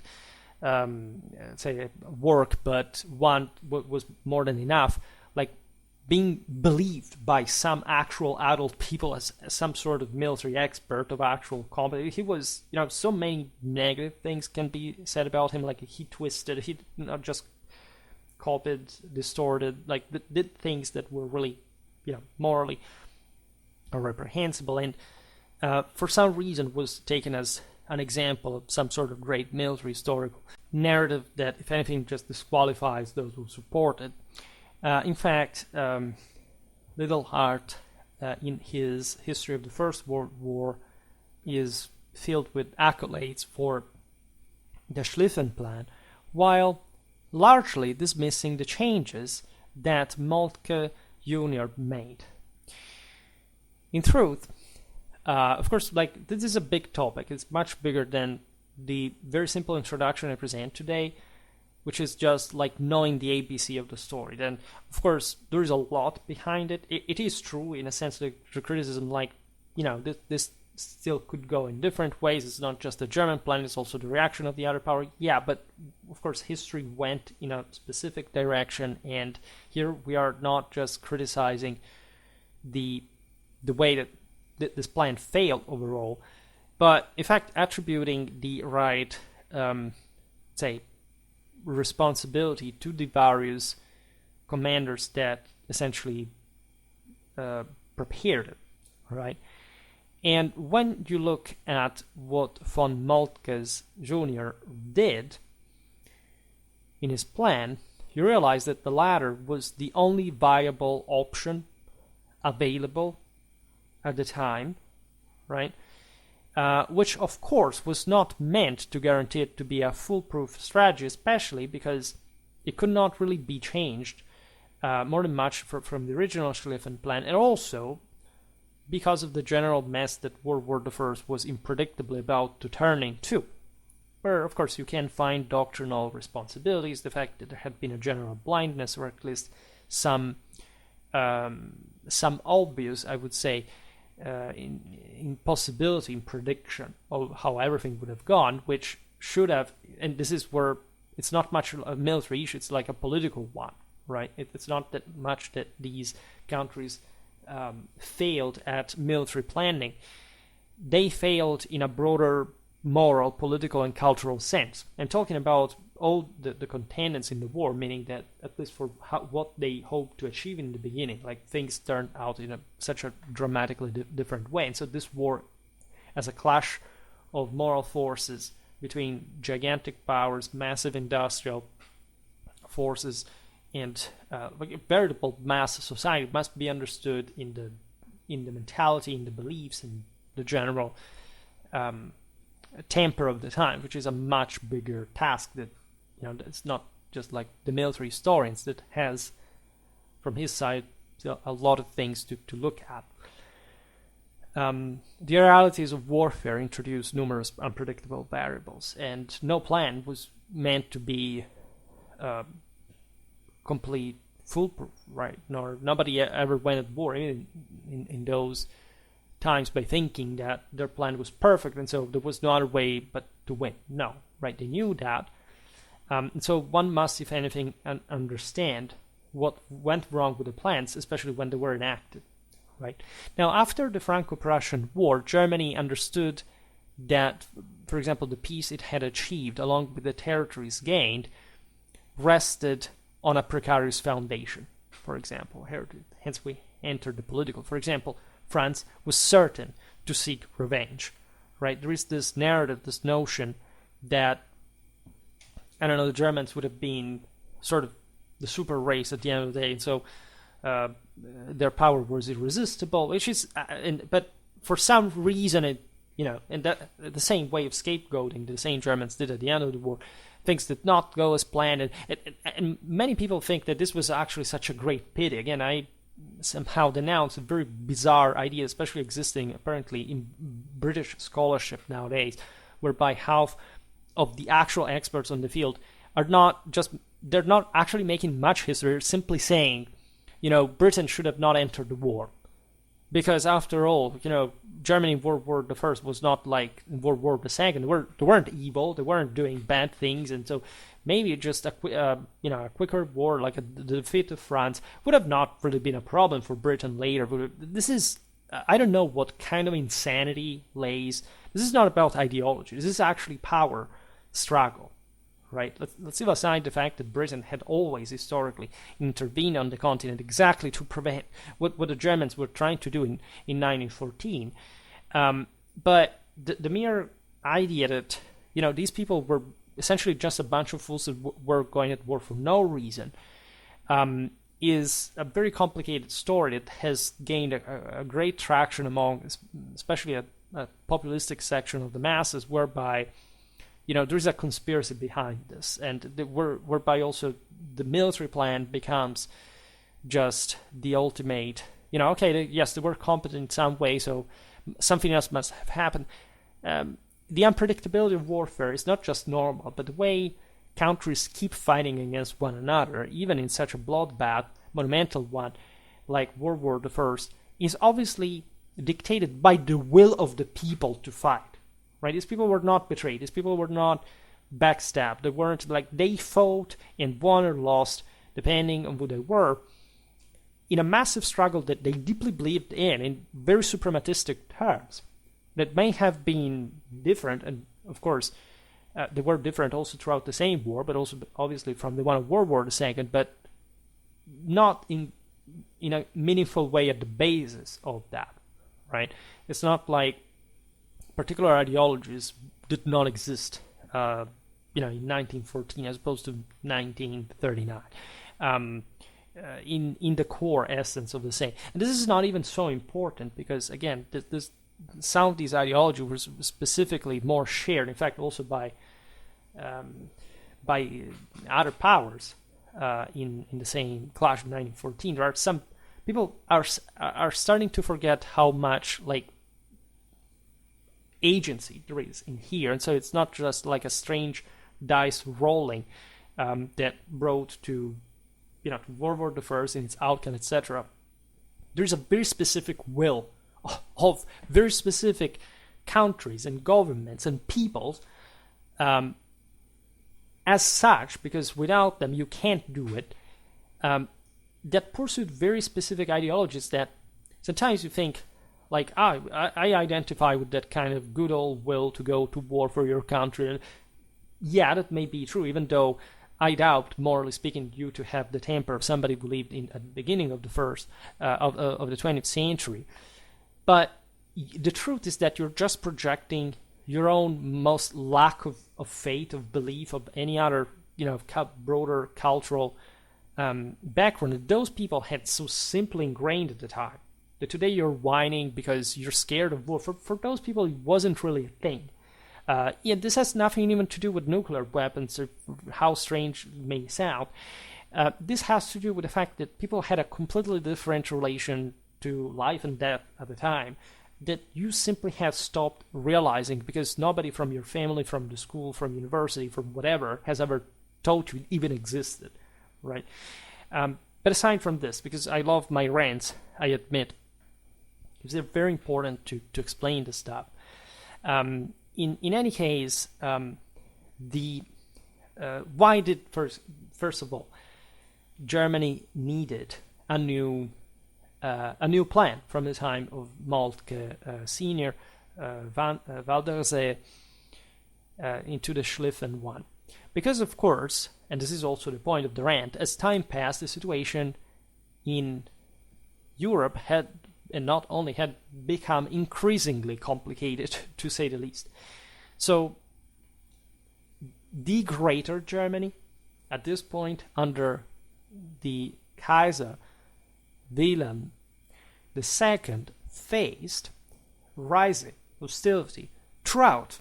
say, work, but one was more than enough, like being believed by some actual adult people as some sort of military expert of actual combat. He was, so many negative things can be said about him, like he twisted, he not just copied, distorted, like did things that were really, morally reprehensible, and for some reason was taken as an example of some sort of great military historical narrative that, if anything, just disqualifies those who support it. In fact, Littlehart, in his History of the First World War, is filled with accolades for the Schlieffen Plan, while largely dismissing the changes that Moltke Jr. made. In truth, of course, this is a big topic. It's much bigger than the very simple introduction I present today. which is just like knowing the ABC of the story. Then, of course, there is a lot behind it. It is true in a sense that the criticism, like, this still could go in different ways. It's not just the German plan, it's also the reaction of the other power. Yeah, but of course history went in a specific direction, and here we are not just criticizing the way that this plan failed overall, but in fact attributing the right, say, responsibility to the various commanders that essentially prepared it, right? And when you look at what von Moltke Jr. did in his plan, you realize that the latter was the only viable option available at the time, right? Which, of course, was not meant to guarantee it to be a foolproof strategy, especially because it could not really be changed more than much from the original Schlieffen plan, and also because of the general mess that World War I was unpredictably about to turn into, where, of course, you can find doctrinal responsibilities, the fact that there had been a general blindness, or at least some obvious, I would say, impossibility in prediction of how everything would have gone, which should have, and this is where it's not much a military issue, it's like a political one, right? It's not that much that these countries failed at military planning. They failed in a broader moral, political, and cultural sense. I'm talking about all the contendants in the war, meaning that at least for what they hoped to achieve in the beginning, like things turned out in such a dramatically different way. And so this war, as a clash of moral forces between gigantic powers, massive industrial forces, and like a veritable mass society, must be understood in the mentality, in the beliefs, and the general temper of the time, which is a much bigger task that, it's not just like the military historians that has, from his side, a lot of things to look at. The realities of warfare introduced numerous unpredictable variables, and no plan was meant to be complete foolproof, right? Nobody ever went at war in those times by thinking that their plan was perfect and so there was no other way but to win. No, right? They knew that. And so one must, if anything, understand what went wrong with the plans, especially when they were enacted, right? Now, after the Franco-Prussian War, Germany understood that, for example, the peace it had achieved, along with the territories gained, rested on a precarious foundation, for example. Hence we entered the political. For example, France was certain to seek revenge, right? There is this narrative, this notion that, the Germans would have been sort of the super race at the end of the day, and so their power was irresistible, which is, but for some reason, in the same way of scapegoating the same Germans did at the end of the war, things did not go as planned, and many people think that this was actually such a great pity. Again, I somehow denounce a very bizarre idea, especially existing apparently in British scholarship nowadays, whereby half of the actual experts on the field they're not actually making much history, they're simply saying, Britain should have not entered the war. Because after all, Germany in World War I was not like World War II. They weren't evil, they weren't doing bad things, and so maybe just a quicker war, like the defeat of France, would have not really been a problem for Britain later. This is, I don't know what kind of insanity lays. This is not about ideology. This is actually power struggle, right? Let's leave aside the fact that Britain had always historically intervened on the continent exactly to prevent what the Germans were trying to do in 1914. But the mere idea that, these people were essentially just a bunch of fools that were going at war for no reason is a very complicated story that has gained a great traction among, especially a populistic section of the masses, whereby there's a conspiracy behind this, and whereby also the military plan becomes just the ultimate, yes, they were competent in some way, so something else must have happened. The unpredictability of warfare is not just normal, but the way countries keep fighting against one another, even in such a bloodbath, monumental one, like World War I, is obviously dictated by the will of the people to fight, right? These people were not betrayed. These people were not backstabbed. They weren't like they fought and won or lost, depending on who they were, in a massive struggle that they deeply believed in very suprematistic terms, that may have been different, and of course, they were different also throughout the same war, but also obviously from the one of World War II, but not in a meaningful way at the basis of that, right? It's not like particular ideologies did not exist, in 1914 as opposed to 1939. In the core essence of the same. And this is not even so important because, again, some of these ideologies were specifically more shared, in fact, also by other powers in the same clash of 1914. There are some people are starting to forget how much like agency there is in here, and so it's not just like a strange dice rolling that brought to World War I and its outcome, etc. There's a very specific will of very specific countries and governments and peoples as such, because without them you can't do it, that pursued very specific ideologies that sometimes you think, like, I identify with that kind of good old will to go to war for your country. And yeah, that may be true, even though I doubt, morally speaking, you to have the temper of somebody who lived at the beginning of the of the 20th century. But the truth is that you're just projecting your own most lack of faith, of belief, of any other, broader cultural background that those people had so simply ingrained at the time. That today you're whining because you're scared of war. For those people, it wasn't really a thing. This has nothing even to do with nuclear weapons, or how strange it may sound. This has to do with the fact that people had a completely different relation to life and death at the time that you simply have stopped realizing because nobody from your family, from the school, from university, from whatever, has ever told you it even existed, right? But aside from this, because I love my rants, I admit, because they're very important to explain this stuff. In any case, why did first of all Germany needed a new plan from the time of Moltke Sr, Waldersee, into the Schlieffen one? Because of course, and this is also the point of the rant, as time passed, the situation in Europe had, and not only had, become increasingly complicated, to say the least. So, the Greater Germany, at this point, under the Kaiser Wilhelm II, faced rising hostility throughout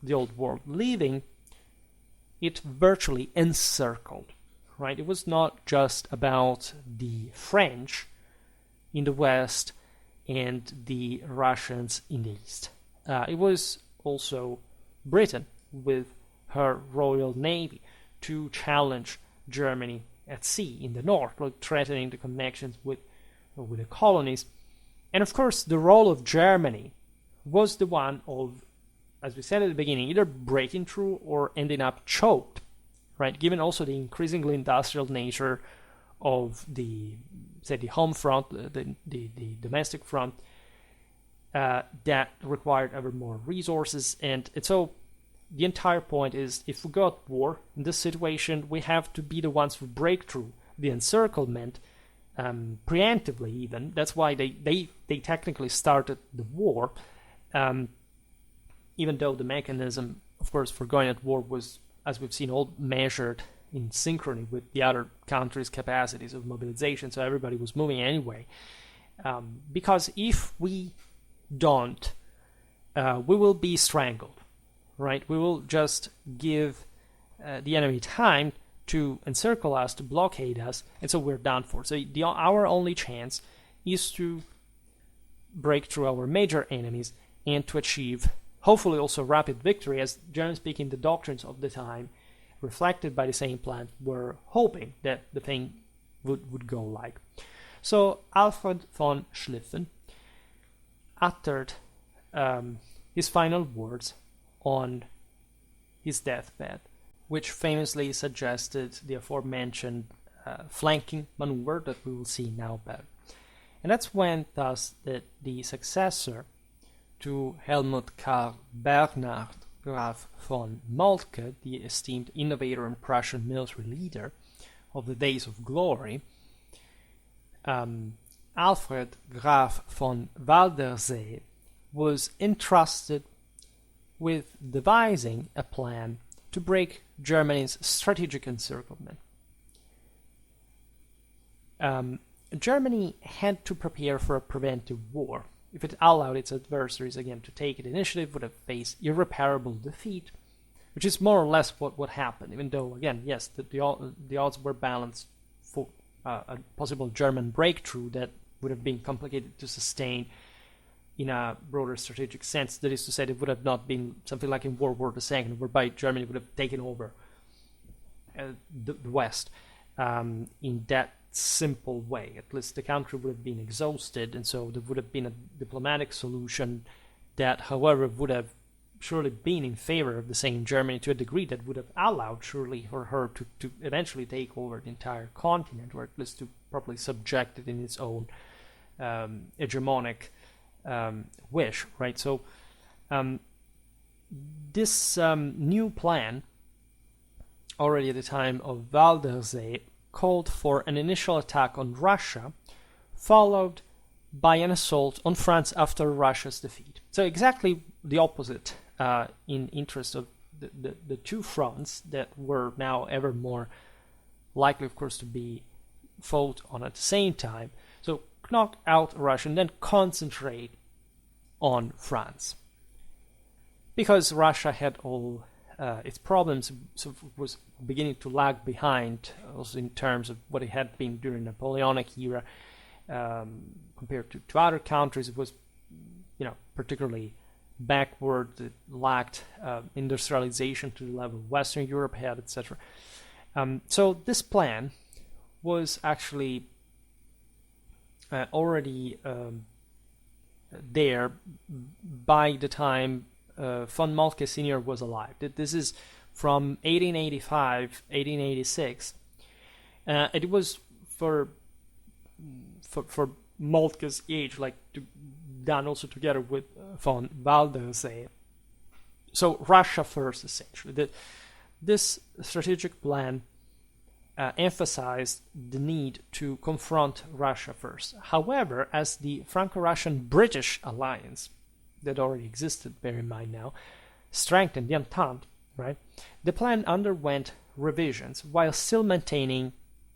the Old World, leaving it virtually encircled, right? It was not just about the French in the West and the Russians in the East. It was also Britain with her Royal Navy to challenge Germany at sea in the north, like threatening the connections with the colonies. And of course, the role of Germany was the one of, as we said at the beginning, either breaking through or ending up choked, right? Given also the increasingly industrial nature of the home front, the domestic front, that required ever more resources. And so the entire point is, if we go at war in this situation, we have to be the ones who break through the encirclement, preemptively even. That's why they technically started the war, even though the mechanism, of course, for going at war was, as we've seen, all measured in synchrony with the other countries' capacities of mobilization, so everybody was moving anyway. Because if we don't, we will be strangled, right? We will just give the enemy time to encircle us, to blockade us, and so we're done for. So our only chance is to break through our major enemies and to achieve, hopefully also, rapid victory, as generally speaking, the doctrines of the time reflected by the same plan, were hoping that the thing would go like. So Alfred von Schlieffen uttered his final words on his deathbed, which famously suggested the aforementioned flanking maneuver that we will see now better. And that's when, thus, that the successor to Helmut Karl Bernhard Graf von Moltke, the esteemed innovator and Prussian military leader of the days of glory, Alfred Graf von Waldersee, was entrusted with devising a plan to break Germany's strategic encirclement. Germany had to prepare for a preventive war. If it allowed its adversaries again to take the initiative, it would have faced irreparable defeat, which is more or less what happened, even though, again, yes, the odds were balanced for a possible German breakthrough that would have been complicated to sustain in a broader strategic sense. That is to say, it would have not been something like in World War II, whereby Germany would have taken over the West in that simple way. At least the country would have been exhausted, and so there would have been a diplomatic solution that, however, would have surely been in favor of the same Germany to a degree that would have allowed surely for her to eventually take over the entire continent, or at least to properly subject it in its own hegemonic wish, right? So this new plan, already at the time of Waldersee, called for an initial attack on Russia, followed by an assault on France after Russia's defeat. So exactly the opposite in interest of the two fronts that were now ever more likely, of course, to be fought on at the same time. So knock out Russia and then concentrate on France. Because Russia had all its problems, so was beginning to lag behind, also in terms of what it had been during the Napoleonic era, compared to other countries. It was, particularly backward. It lacked industrialization to the level Western Europe had, etc. So this plan was actually already there by the time von Moltke Sr. was alive. This is from 1885, 1886. It was for Moltke's age, done also together with von Waldersee. So Russia first, essentially. This strategic plan emphasized the need to confront Russia first. However, as the Franco-Russian-British alliance that already existed, bear in mind now, strengthened the Entente, right? The plan underwent revisions while still maintaining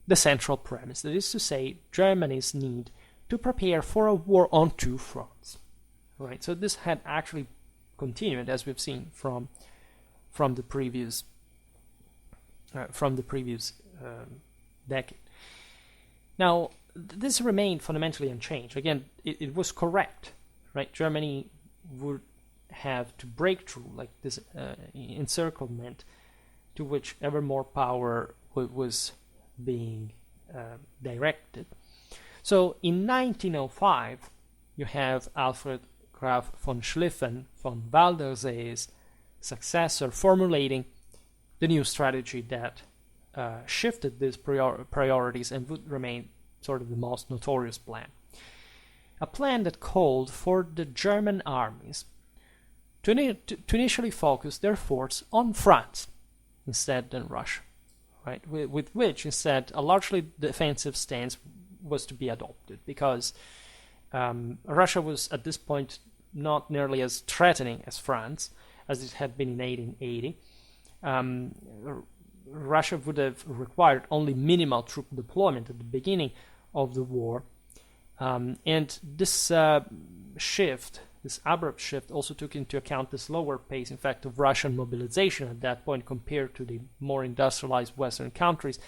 the central premise, that is to say, Germany's need to prepare for a war on two fronts, right? So this had actually continued, as we've seen from the previous decade. Now, this remained fundamentally unchanged. Again, it was correct, right? Germany would have to break through this encirclement to which ever more power was being directed. So in 1905, you have Alfred Graf von Schlieffen, von Waldersee's successor, formulating the new strategy that shifted these priorities and would remain sort of the most notorious plan. A plan that called for the German armies to initially focus their force on France instead than Russia, right? With which, instead, a largely defensive stance was to be adopted, because Russia was at this point not nearly as threatening as France as it had been in 1880. Russia would have required only minimal troop deployment at the beginning of the war. And this shift, this abrupt shift, also took into account the slower pace, in fact, of Russian mobilization at that point compared to the more industrialized Western countries,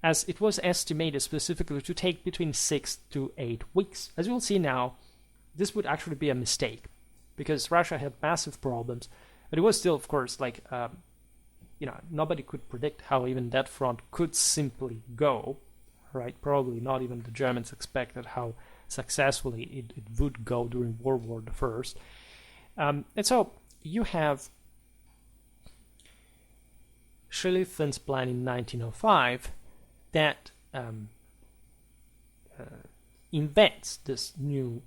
as it was estimated specifically to take between 6 to 8 weeks. As you'll see now, this would actually be a mistake, because Russia had massive problems, but it was still, of course, nobody could predict how even that front could simply go, right? Probably not even the Germans expected how successfully it would go during World War I. And so you have Schlieffen's plan in 1905 that invents this new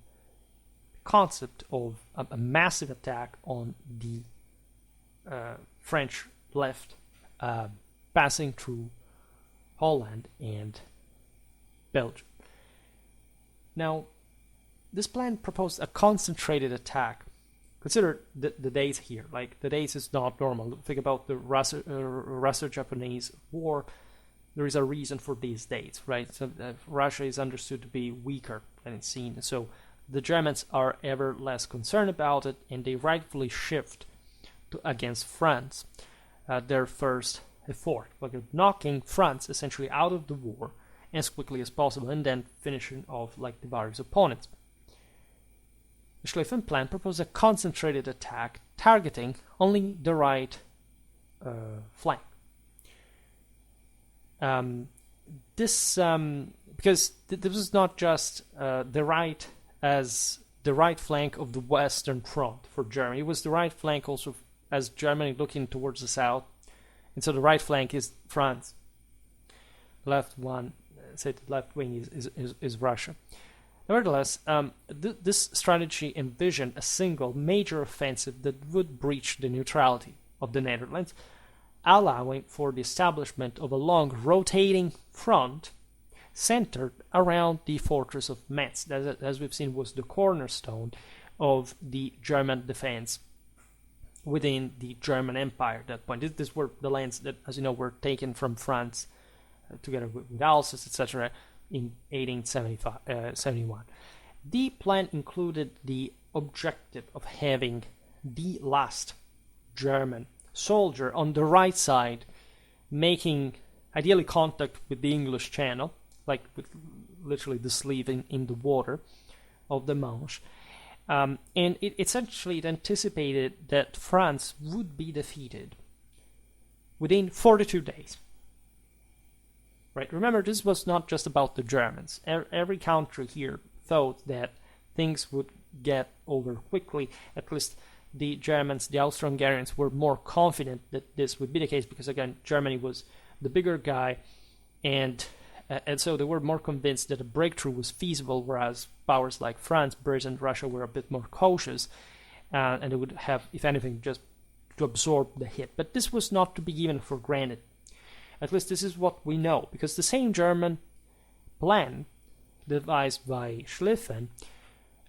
concept of a massive attack on the French left, passing through Holland and Belgium. Now, this plan proposed a concentrated attack. Consider the dates here. Like, the dates is not normal. Think about the Russo-Japanese War. There is a reason for these dates, right? So Russia is understood to be weaker than it's seen. So the Germans are ever less concerned about it, and they rightfully shift against France, their first effort, like knocking France essentially out of the war as quickly as possible, and then finishing off like the various opponents. The Schlieffen plan proposed a concentrated attack targeting only the right flank. Because this was not just the right as the right flank of the Western Front for Germany. It was the right flank also as Germany looking towards the south. And so the right flank is France. Left wing is Russia. Nevertheless, this strategy envisioned a single major offensive that would breach the neutrality of the Netherlands, allowing for the establishment of a long rotating front centered around the fortress of Metz, that, as we've seen, was the cornerstone of the German defense within the German Empire at that point. These were the lands that, as you know, were taken from France together with Alsace, etc., in 1871. The plan included the objective of having the last German soldier on the right side making ideally contact with the English Channel, like with literally the sleeve in the water of the Manche. And it essentially anticipated that France would be defeated within 42 days. Right? Remember, this was not just about the Germans. Every country here thought that things would get over quickly. At least the Germans, the Austro-Hungarians, were more confident that this would be the case because, again, Germany was the bigger guy, and so they were more convinced that a breakthrough was feasible, whereas powers like France, Britain, Russia were a bit more cautious, and they would have, if anything, just to absorb the hit. But this was not to be given for granted. At least this is what we know, because the same German plan devised by Schlieffen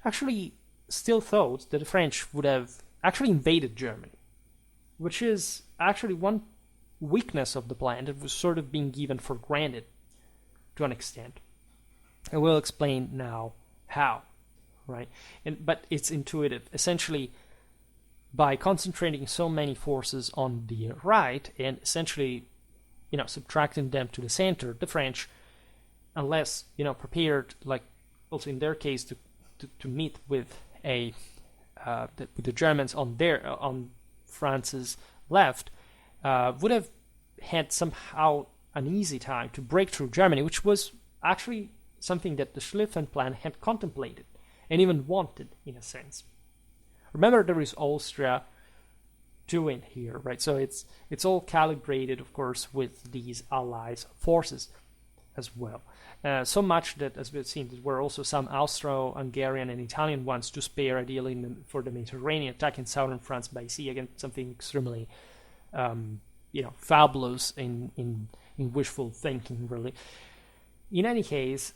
actually still thought that the French would have actually invaded Germany, which is actually one weakness of the plan that was sort of being given for granted to an extent. I will explain now how, right? But it's intuitive. Essentially, by concentrating so many forces on the right and essentially, subtracting them to the center, the French, unless, prepared, like also in their case, to meet with the Germans on France's left, would have had somehow an easy time to break through Germany, which was actually something that the Schlieffen plan had contemplated and even wanted, in a sense. Remember, there is Austria doing here, right? So it's all calibrated, of course, with these allies' forces as well. So much that, as we've seen, there were also some Austro-Hungarian and Italian ones to spare, ideally for the Mediterranean attack in southern France by sea. Again, something extremely, fabulous in wishful thinking, really. In any case,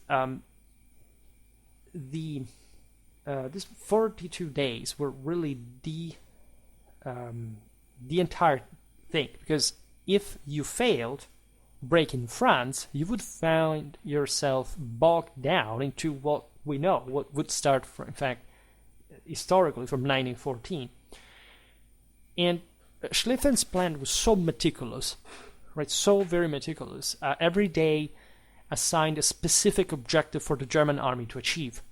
this 42 days were really the entire thing, because if you failed breaking France, you would find yourself bogged down into what we know, what would start, in fact, historically from 1914. And Schlieffen's plan was so meticulous, right? So very meticulous. Every day assigned a specific objective for the German army to achieve,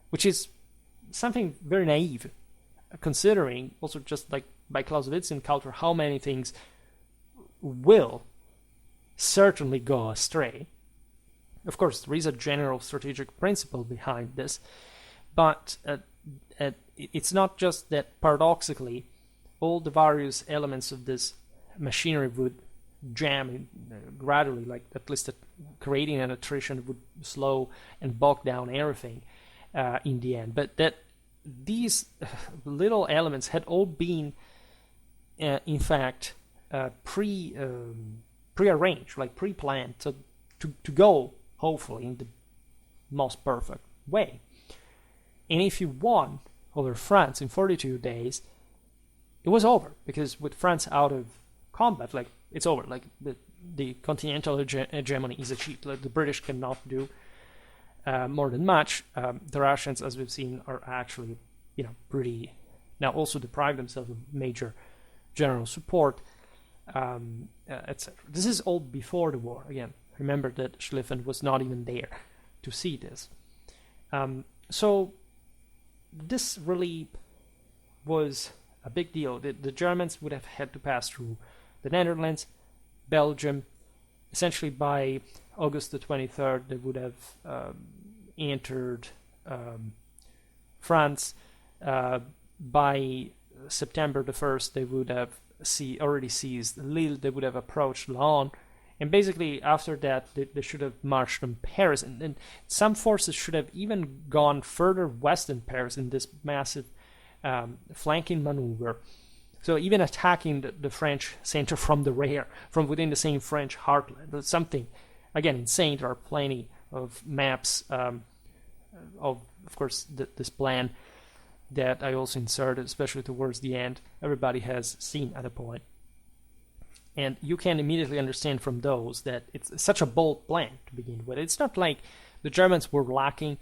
which is something very naive, considering also just like by Clausewitzian culture how many things will certainly go astray. Of course, there is a general strategic principle behind this, but it's not just that paradoxically all the various elements of this machinery would jam gradually, like at least creating an attrition would slow and bog down everything in the end, but that these little elements had all been in fact pre-arranged, like pre-planned to go hopefully in the most perfect way. And if you won over France in 42 days, it was over, because with France out of combat, like, it's over. Like, the continental hegemony is achieved. Like, the British cannot do more than much. The Russians, as we've seen, are actually, pretty, now also deprive themselves of major general support, etc. This is all before the war. Again, remember that Schlieffen was not even there to see this. So this really was a big deal. The Germans would have had to pass through the Netherlands, Belgium. Essentially by August the 23rd, they would have entered France. By September the 1st, they would have already seized Lille. They would have approached Laon. And basically, after that, they should have marched on Paris. And some forces should have even gone further west in Paris in this massive flanking maneuver. So even attacking the French center from the rear, from within the same French heartland. That's something, again, insane. There are plenty of maps of course, this plan that I also inserted, especially towards the end. Everybody has seen at a point. And you can immediately understand from those that it's such a bold plan to begin with. It's not like the Germans were lacking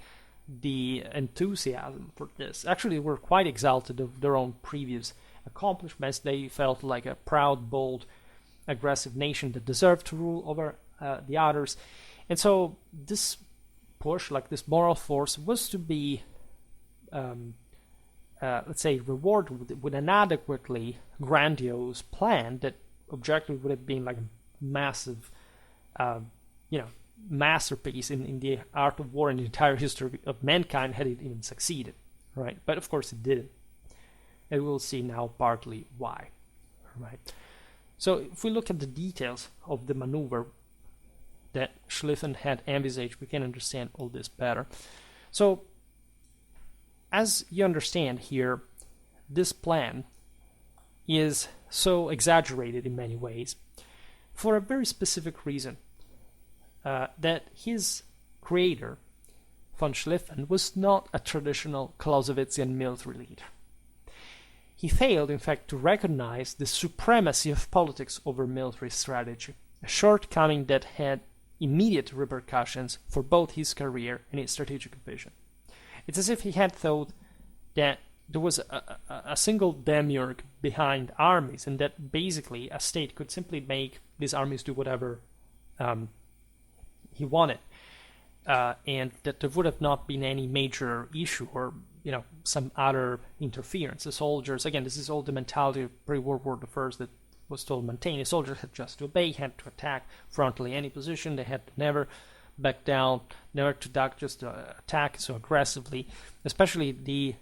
the enthusiasm for this. Actually, they were quite exalted of their own previous accomplishments. They felt like a proud, bold, aggressive nation that deserved to rule over the others. And so this push, like this moral force, was to be, let's say, rewarded with an adequately grandiose plan that objectively would have been like a massive, masterpiece in the art of war in the entire history of mankind, had it even succeeded, right? But of course it didn't. And we'll see now partly why, right? So if we look at the details of the maneuver that Schlieffen had envisaged, we can understand all this better. So, as you understand here, this plan is so exaggerated in many ways for a very specific reason, that his creator, von Schlieffen, was not a traditional Clausewitzian military leader. He failed, in fact, to recognize the supremacy of politics over military strategy, a shortcoming that had immediate repercussions for both his career and his strategic vision. It's as if he had thought that there was a single demiurge behind armies, and that basically a state could simply make these armies do whatever he wanted, and that there would have not been any major issue or some other interference. The soldiers, again, this is all the mentality of pre-World War I that was still maintained. The soldiers had just to obey, had to attack frontally any position. They had to never back down, never to duck, just to attack so aggressively. Especially the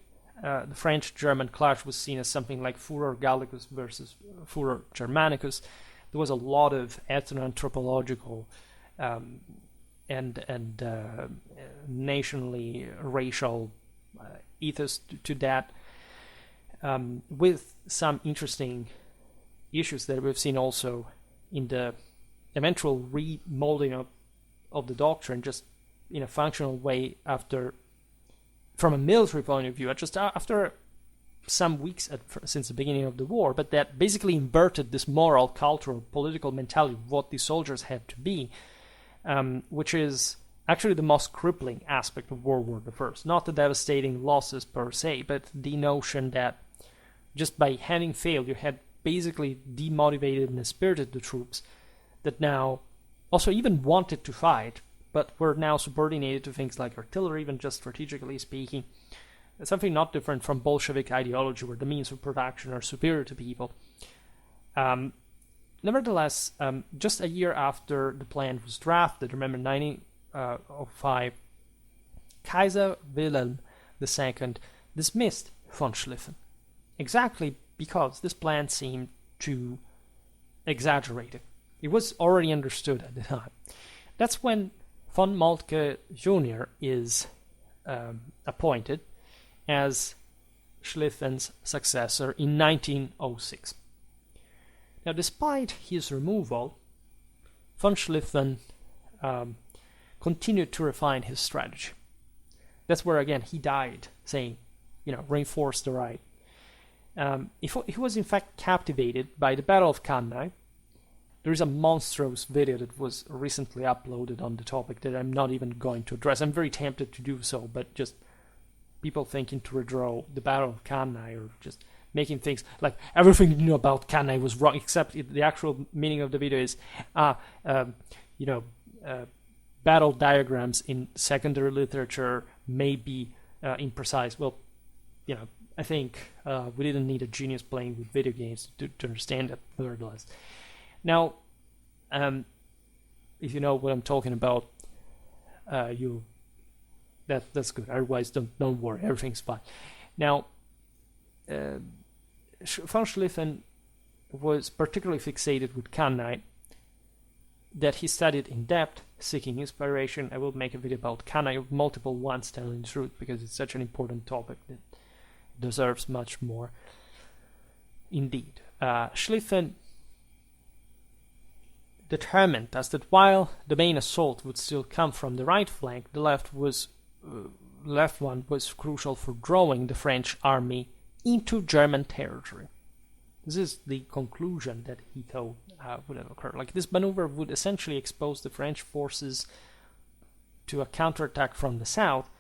French-German clash was seen as something like Furor Gallicus versus Furor Germanicus. There was a lot of ethno-anthropological and nationally racial ethos to that, with some interesting issues that we've seen also in the eventual remolding of the doctrine, just in a functional way from a military point of view, just after some weeks since the beginning of the war, but that basically inverted this moral, cultural, political mentality of what the soldiers had to be, which is actually the most crippling aspect of World War I. Not the devastating losses per se, but the notion that just by having failed, you had basically demotivated and dispirited the troops that now also even wanted to fight, but were now subordinated to things like artillery, even just strategically speaking. It's something not different from Bolshevik ideology, where the means of production are superior to people. nevertheless, just a year after the plan was drafted, remember 1905, Kaiser Wilhelm II dismissed von Schlieffen, exactly because this plan seemed too exaggerated. It was already understood at the time. That's when von Moltke Jr. is appointed as Schlieffen's successor in 1906. Now, despite his removal, von Schlieffen continued to refine his strategy. That's where, again, he died, saying, reinforce the right. He was in fact captivated by the Battle of Cannae. There is a monstrous video that was recently uploaded on the topic that I'm not even going to address. I'm very tempted to do so, but just people thinking to redraw the Battle of Cannae or just making things like everything you knew about Cannae was wrong, except the actual meaning of the video is, battle diagrams in secondary literature may be imprecise. Well, I think we didn't need a genius playing with video games to understand that, nevertheless. Now, if you know what I'm talking about, that's good. Otherwise, don't worry, everything's fine. Now, von Schlieffen was particularly fixated with Cannae, that he studied in depth, seeking inspiration. I will make a video about Cannae, multiple ones, telling the truth, because it's such an important topic that deserves much more. Indeed, Schlieffen determined thus that while the main assault would still come from the right flank, the left one was crucial for drawing the French army into German territory. This is the conclusion that he thought would have occurred. Like, this maneuver would essentially expose the French forces to a counterattack from the south,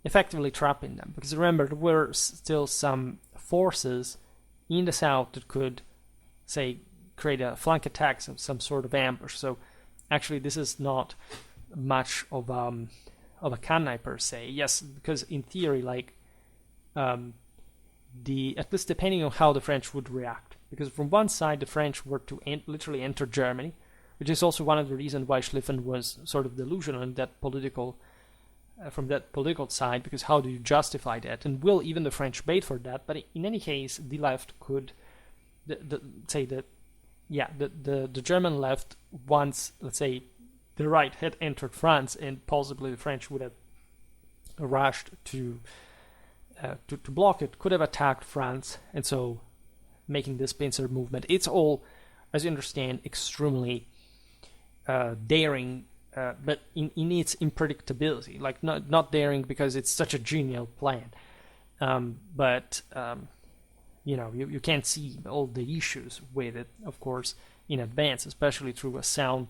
effectively trapping them. Because remember, there were still some forces in the south that could, say, create a flank attack, some sort of ambush. So actually this is not much of a Cannae per se. Yes, because in theory, like, at least depending on how the French would react. Because from one side, the French were to literally enter Germany, which is also one of the reasons why Schlieffen was sort of delusional in that from that political side, because how do you justify that? And will even the French bait for that? But in any case, the left could, the German left, once, let's say, the right had entered France, and possibly the French would have rushed to block it, could have attacked France, and so making this pincer movement. It's all, as you understand, extremely daring, but in its unpredictability. Like, not daring because it's such a genial plan, but you can't see all the issues with it, of course, in advance, especially through a sound,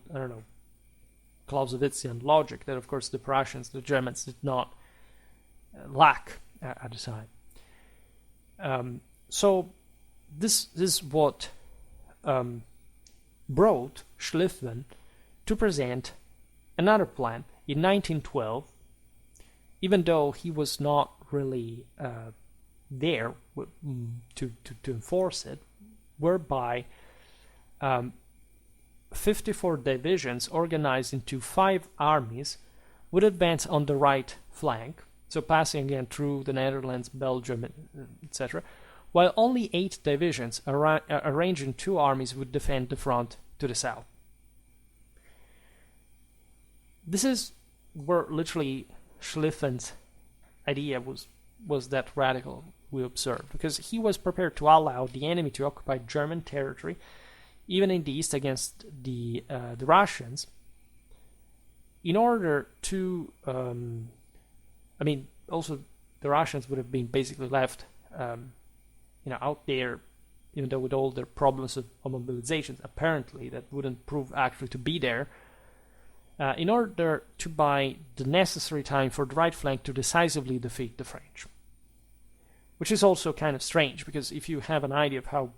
Clausewitzian logic that, of course, the Prussians, the Germans, did not lack at the time. So this is what brought Schlieffen to present another plan in 1912, even though he was not really there to enforce it, whereby 54 divisions organized into 5 armies would advance on the right flank, so passing again through the Netherlands, Belgium, etc., while only 8 divisions arranged in 2 armies would defend the front to the south. This is where literally Schlieffen's idea was that radical, we observed, because he was prepared to allow the enemy to occupy German territory, even in the east against the Russians, in order to, also the Russians would have been basically left, out there, even though with all their problems of mobilizations, apparently that wouldn't prove actually to be there, in order to buy the necessary time for the right flank to decisively defeat the French. Which is also kind of strange, because if you have an idea of how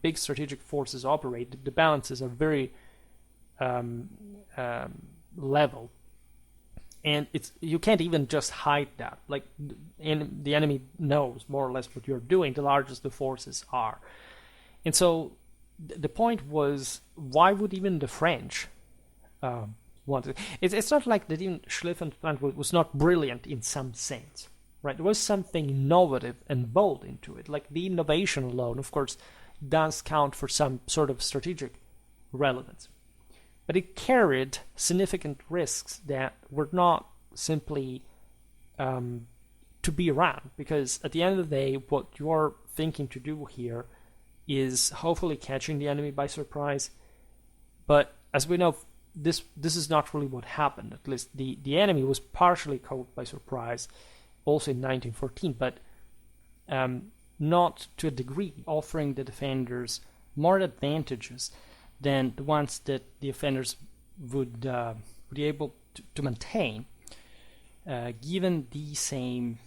big strategic forces operate, the balances are very level, and you can't even just hide that. Like, the enemy knows more or less what you're doing, the largest the forces are. And so the point was, why would even the French want it? It's not like that even Schlieffen's plan was not brilliant in some sense, right? There was something innovative and bold into it. Like the innovation alone, of course, does count for some sort of strategic relevance. But it carried significant risks that were not simply to be around, because at the end of the day, what you're thinking to do here is hopefully catching the enemy by surprise. But as we know, this is not really what happened. At least the enemy was partially caught by surprise also in 1914, but not to a degree, offering the defenders more advantages than the ones that the offenders would be able to maintain, given the same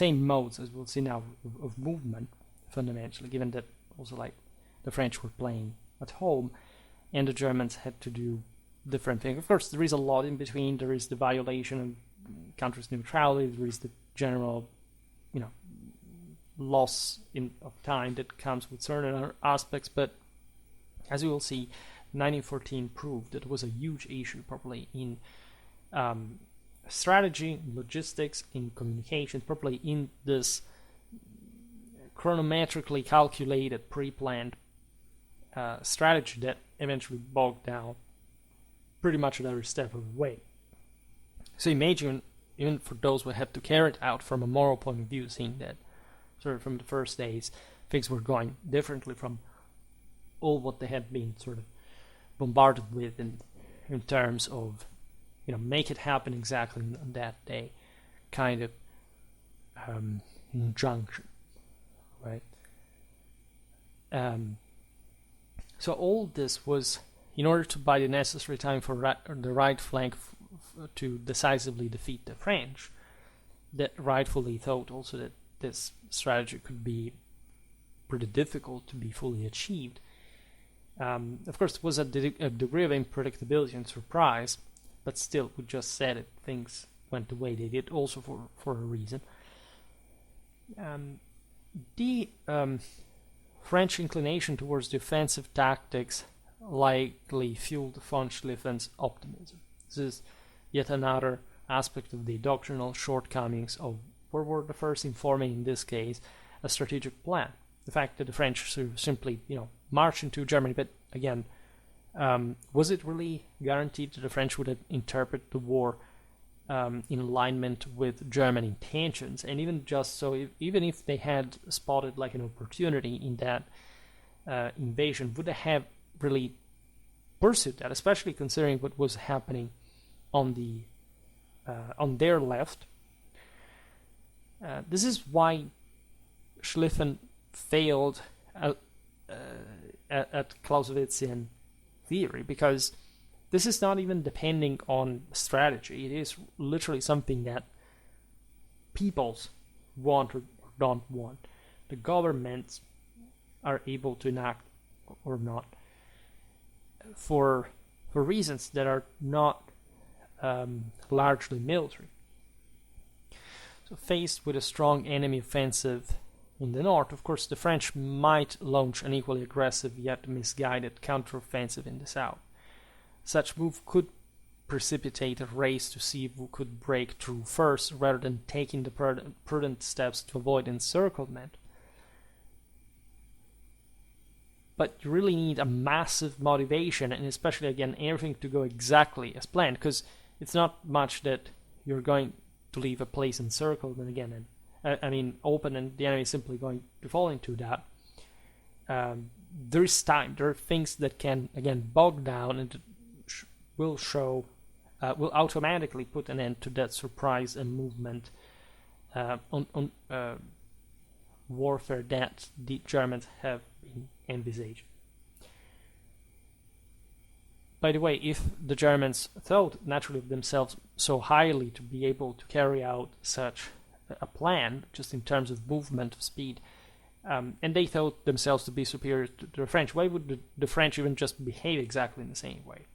modes, as we'll see now, of movement, fundamentally, given that also like the French were playing at home and the Germans had to do different things. Of course, there is a lot in between. There is the violation of country's neutrality, there is the general, loss of time that comes with certain other aspects, but as we will see, 1914 proved that it was a huge issue, probably in strategy, logistics, in communication, probably in this chronometrically calculated, pre-planned strategy that eventually bogged down pretty much at every step of the way. So imagine, even for those who had to carry it out from a moral point of view, seeing that sort of from the first days things were going differently from all what they had been sort of bombarded with in terms of, make it happen exactly on that day kind of injunction, right? So all this was in order to buy the necessary time for the right flank to decisively defeat the French, that rightfully thought also that this strategy could be pretty difficult to be fully achieved. Of course, it was a degree of unpredictability and surprise, but still, we just said it, things went the way they did, also for a reason. The French inclination towards defensive tactics likely fueled von Schlieffen's optimism. This is yet another aspect of the doctrinal shortcomings of World War I informing, in this case, a strategic plan. The fact that the French simply, marched into Germany, but again, was it really guaranteed that the French would interpret the war in alignment with German intentions? And even just so, even if they had spotted like an opportunity in that invasion, would they have really pursued that, especially considering what was happening on their left? This is why Schlieffen failed at Clausewitzian theory, because this is not even depending on strategy. It is literally something that peoples want or don't want. The governments are able to enact or not for reasons that are not largely military. So faced with a strong enemy offensive in the north, of course, the French might launch an equally aggressive yet misguided counteroffensive in the south. Such move could precipitate a race to see who could break through first, rather than taking the prudent steps to avoid encirclement. But you really need a massive motivation, and especially, again, everything to go exactly as planned, because it's not much that you're going to leave a place encircled and again, open, and the enemy is simply going to fall into that. There is time. There are things that can, again, bog down and will automatically put an end to that surprise and movement on warfare that the Germans have been envisaging. By the way, if the Germans thought naturally of themselves so highly to be able to carry out such a plan, just in terms of movement, of speed, and they thought themselves to be superior to the French, why would the French even just behave exactly in the same way?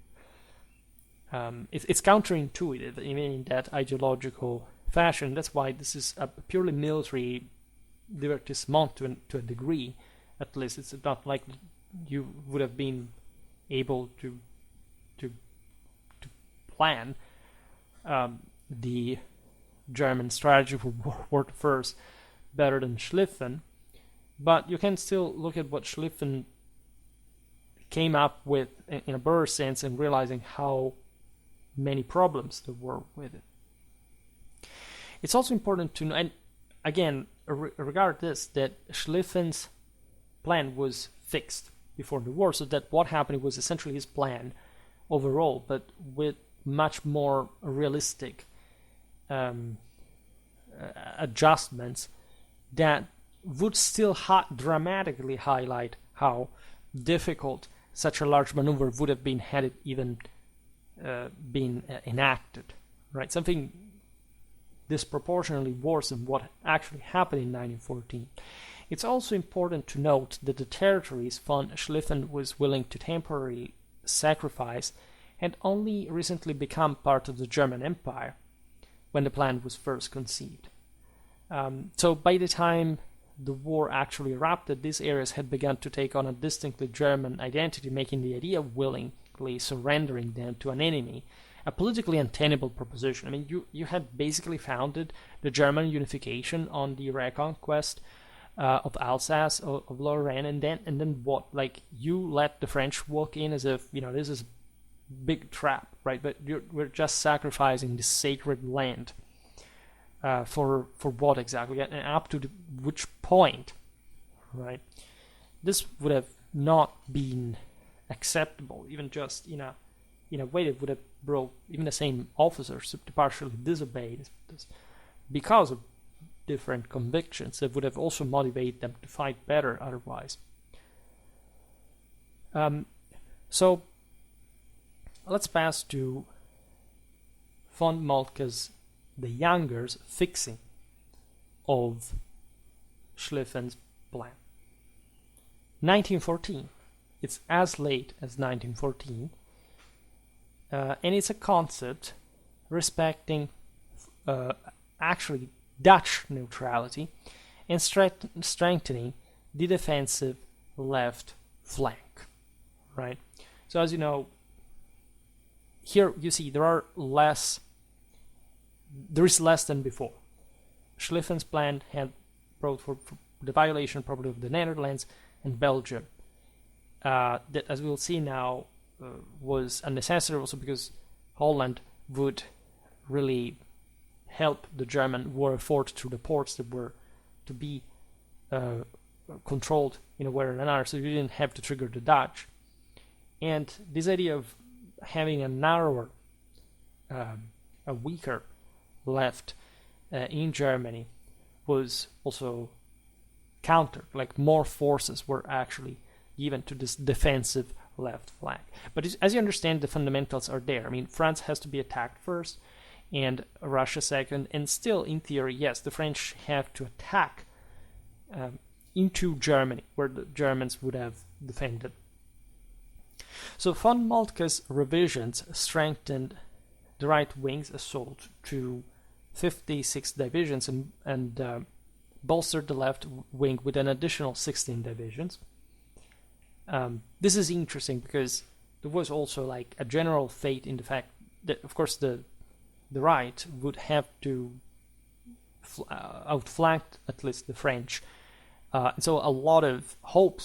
It's counterintuitive, even in that ideological fashion. That's why this is a purely military divertissement to a degree, At least it's not like you would have been able to plan the German strategy for World War I better than Schlieffen, but you can still look at what Schlieffen came up with in a broader sense and realizing how many problems there were with it. It's also important to know, and again, regard this, that Schlieffen's plan was fixed before the war, so that what happened was essentially his plan overall, but with much more realistic adjustments that would still dramatically highlight how difficult such a large maneuver would have been had it even been enacted, right? Something disproportionately worse than what actually happened in 1914. It's also important to note that the territories von Schlieffen was willing to temporarily sacrifice had only recently become part of the German Empire when the plan was first conceived. So by the time the war actually erupted, these areas had begun to take on a distinctly German identity, making the idea of willingly surrendering them to an enemy a politically untenable proposition. I mean, you had basically founded the German unification on the reconquest of Alsace, of Lorraine, and then what? Like, you let the French walk in as if, this is a big trap, right? But we're just sacrificing this sacred land for what exactly, and up to which point, right? This would have not been acceptable, even just in a way that would have brought even the same officers to partially disobey this because of different convictions that would have also motivated them to fight better otherwise. So let's pass to von Moltke the Younger's fixing of Schlieffen's plan. 1914. It's as late as 1914. And it's a concept respecting actually Dutch neutrality and strengthening the defensive left flank, right? So as you know, here you see there is less than before. Schlieffen's plan had brought for the violation probably of the Netherlands and Belgium. That, as we'll see now, was unnecessary also because Holland would really help the German war effort through the ports that were to be controlled in a way or another, so you didn't have to trigger the Dutch. And this idea of having a narrower, a weaker left in Germany was also countered, like more forces were actually given to this defensive left flank. But as you understand, the fundamentals are there. I mean, France has to be attacked first and Russia second, and still in theory, yes, the French have to attack into Germany, where the Germans would have defended. So von Moltke's revisions strengthened the right wing's assault to 56 divisions and bolstered the left wing with an additional 16 divisions. This is interesting because there was also like a general fate in the fact that, of course, the right would have to outflank at least the French. And so a lot of hope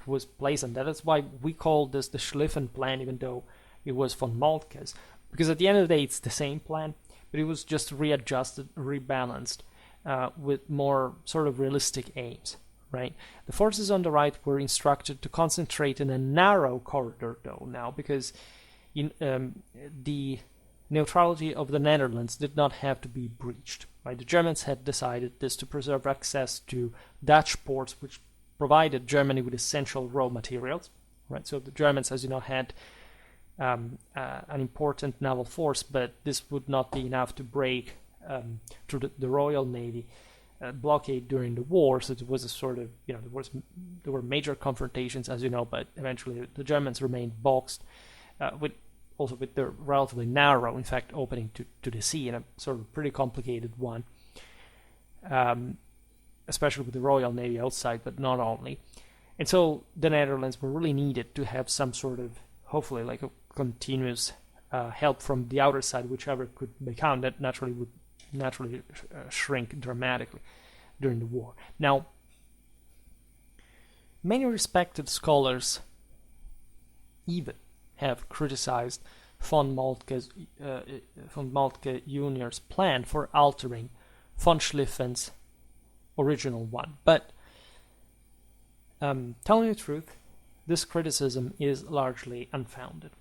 was placed on that. That's why we call this the Schlieffen plan, even though it was von Moltke's, because at the end of the day it's the same plan, but it was just readjusted, rebalanced with more sort of realistic aims. Right? The forces on the right were instructed to concentrate in a narrow corridor, though, now, because the neutrality of the Netherlands did not have to be breached. Right? The Germans had decided this to preserve access to Dutch ports, which provided Germany with essential raw materials. Right? So the Germans, as you know, had an important naval force, but this would not be enough to break through the Royal Navy blockade during the war. So it was a sort of, there were major confrontations, as you know, but eventually the Germans remained boxed with the relatively narrow, in fact, opening to the sea, in a sort of pretty complicated one. especially with the Royal Navy outside, but not only. And so the Netherlands were really needed to have some sort of, hopefully, like a continuous help from the outer side, whichever could become. That would naturally shrink dramatically during the war. Now, many respected scholars even have criticized von Moltke Jr.'s plan for altering von Schlieffen's original one. But telling the truth, this criticism is largely unfounded.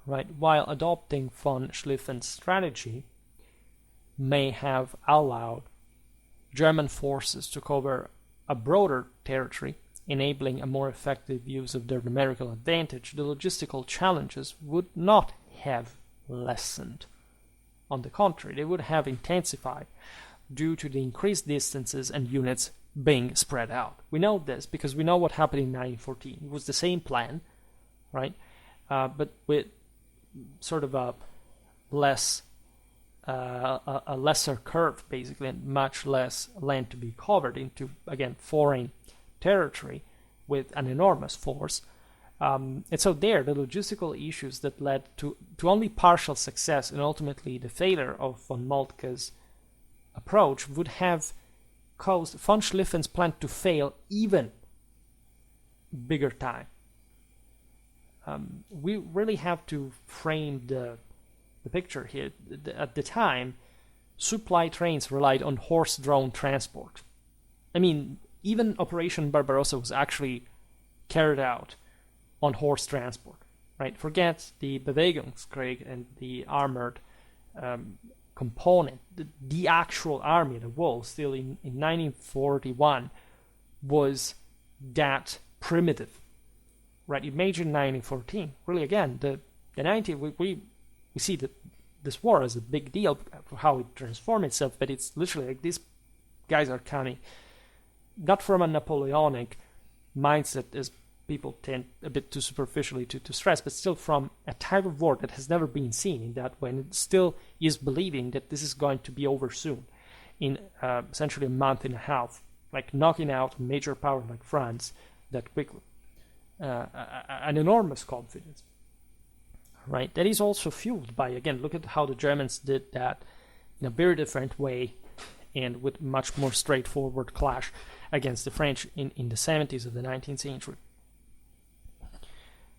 Right? While adopting von Schlieffen's strategy may have allowed German forces to cover a broader territory, enabling a more effective use of their numerical advantage, the logistical challenges would not have lessened. On the contrary, they would have intensified due to the increased distances and units being spread out. We know this because we know what happened in 1914. It was the same plan, right? But with sort of a lesser curve, basically, and much less land to be covered into, again, foreign territory with an enormous force. And so there, the logistical issues that led to only partial success and ultimately the failure of von Moltke's approach would have caused von Schlieffen's plan to fail even bigger time. We really have to frame the picture here. At the time, supply trains relied on horse-drawn transport. I mean, even Operation Barbarossa was actually carried out on horse transport, right? Forget the Bewegungskrieg and the armored component. The actual army, the wolf, still in 1941, was that primitive, right? Imagine 1914. Really, again, we see that this war as a big deal for how it transformed itself, but it's literally like these guys are coming not from a Napoleonic mindset, as people tend a bit too superficially to stress, but still from a type of war that has never been seen in that way, and it still is believing that this is going to be over soon, in essentially a month and a half, like knocking out a major power like France that quickly. An enormous confidence, right? That is also fueled by, again, look at how the Germans did that in a very different way and with much more straightforward clash against the French in the 70s of the 19th century.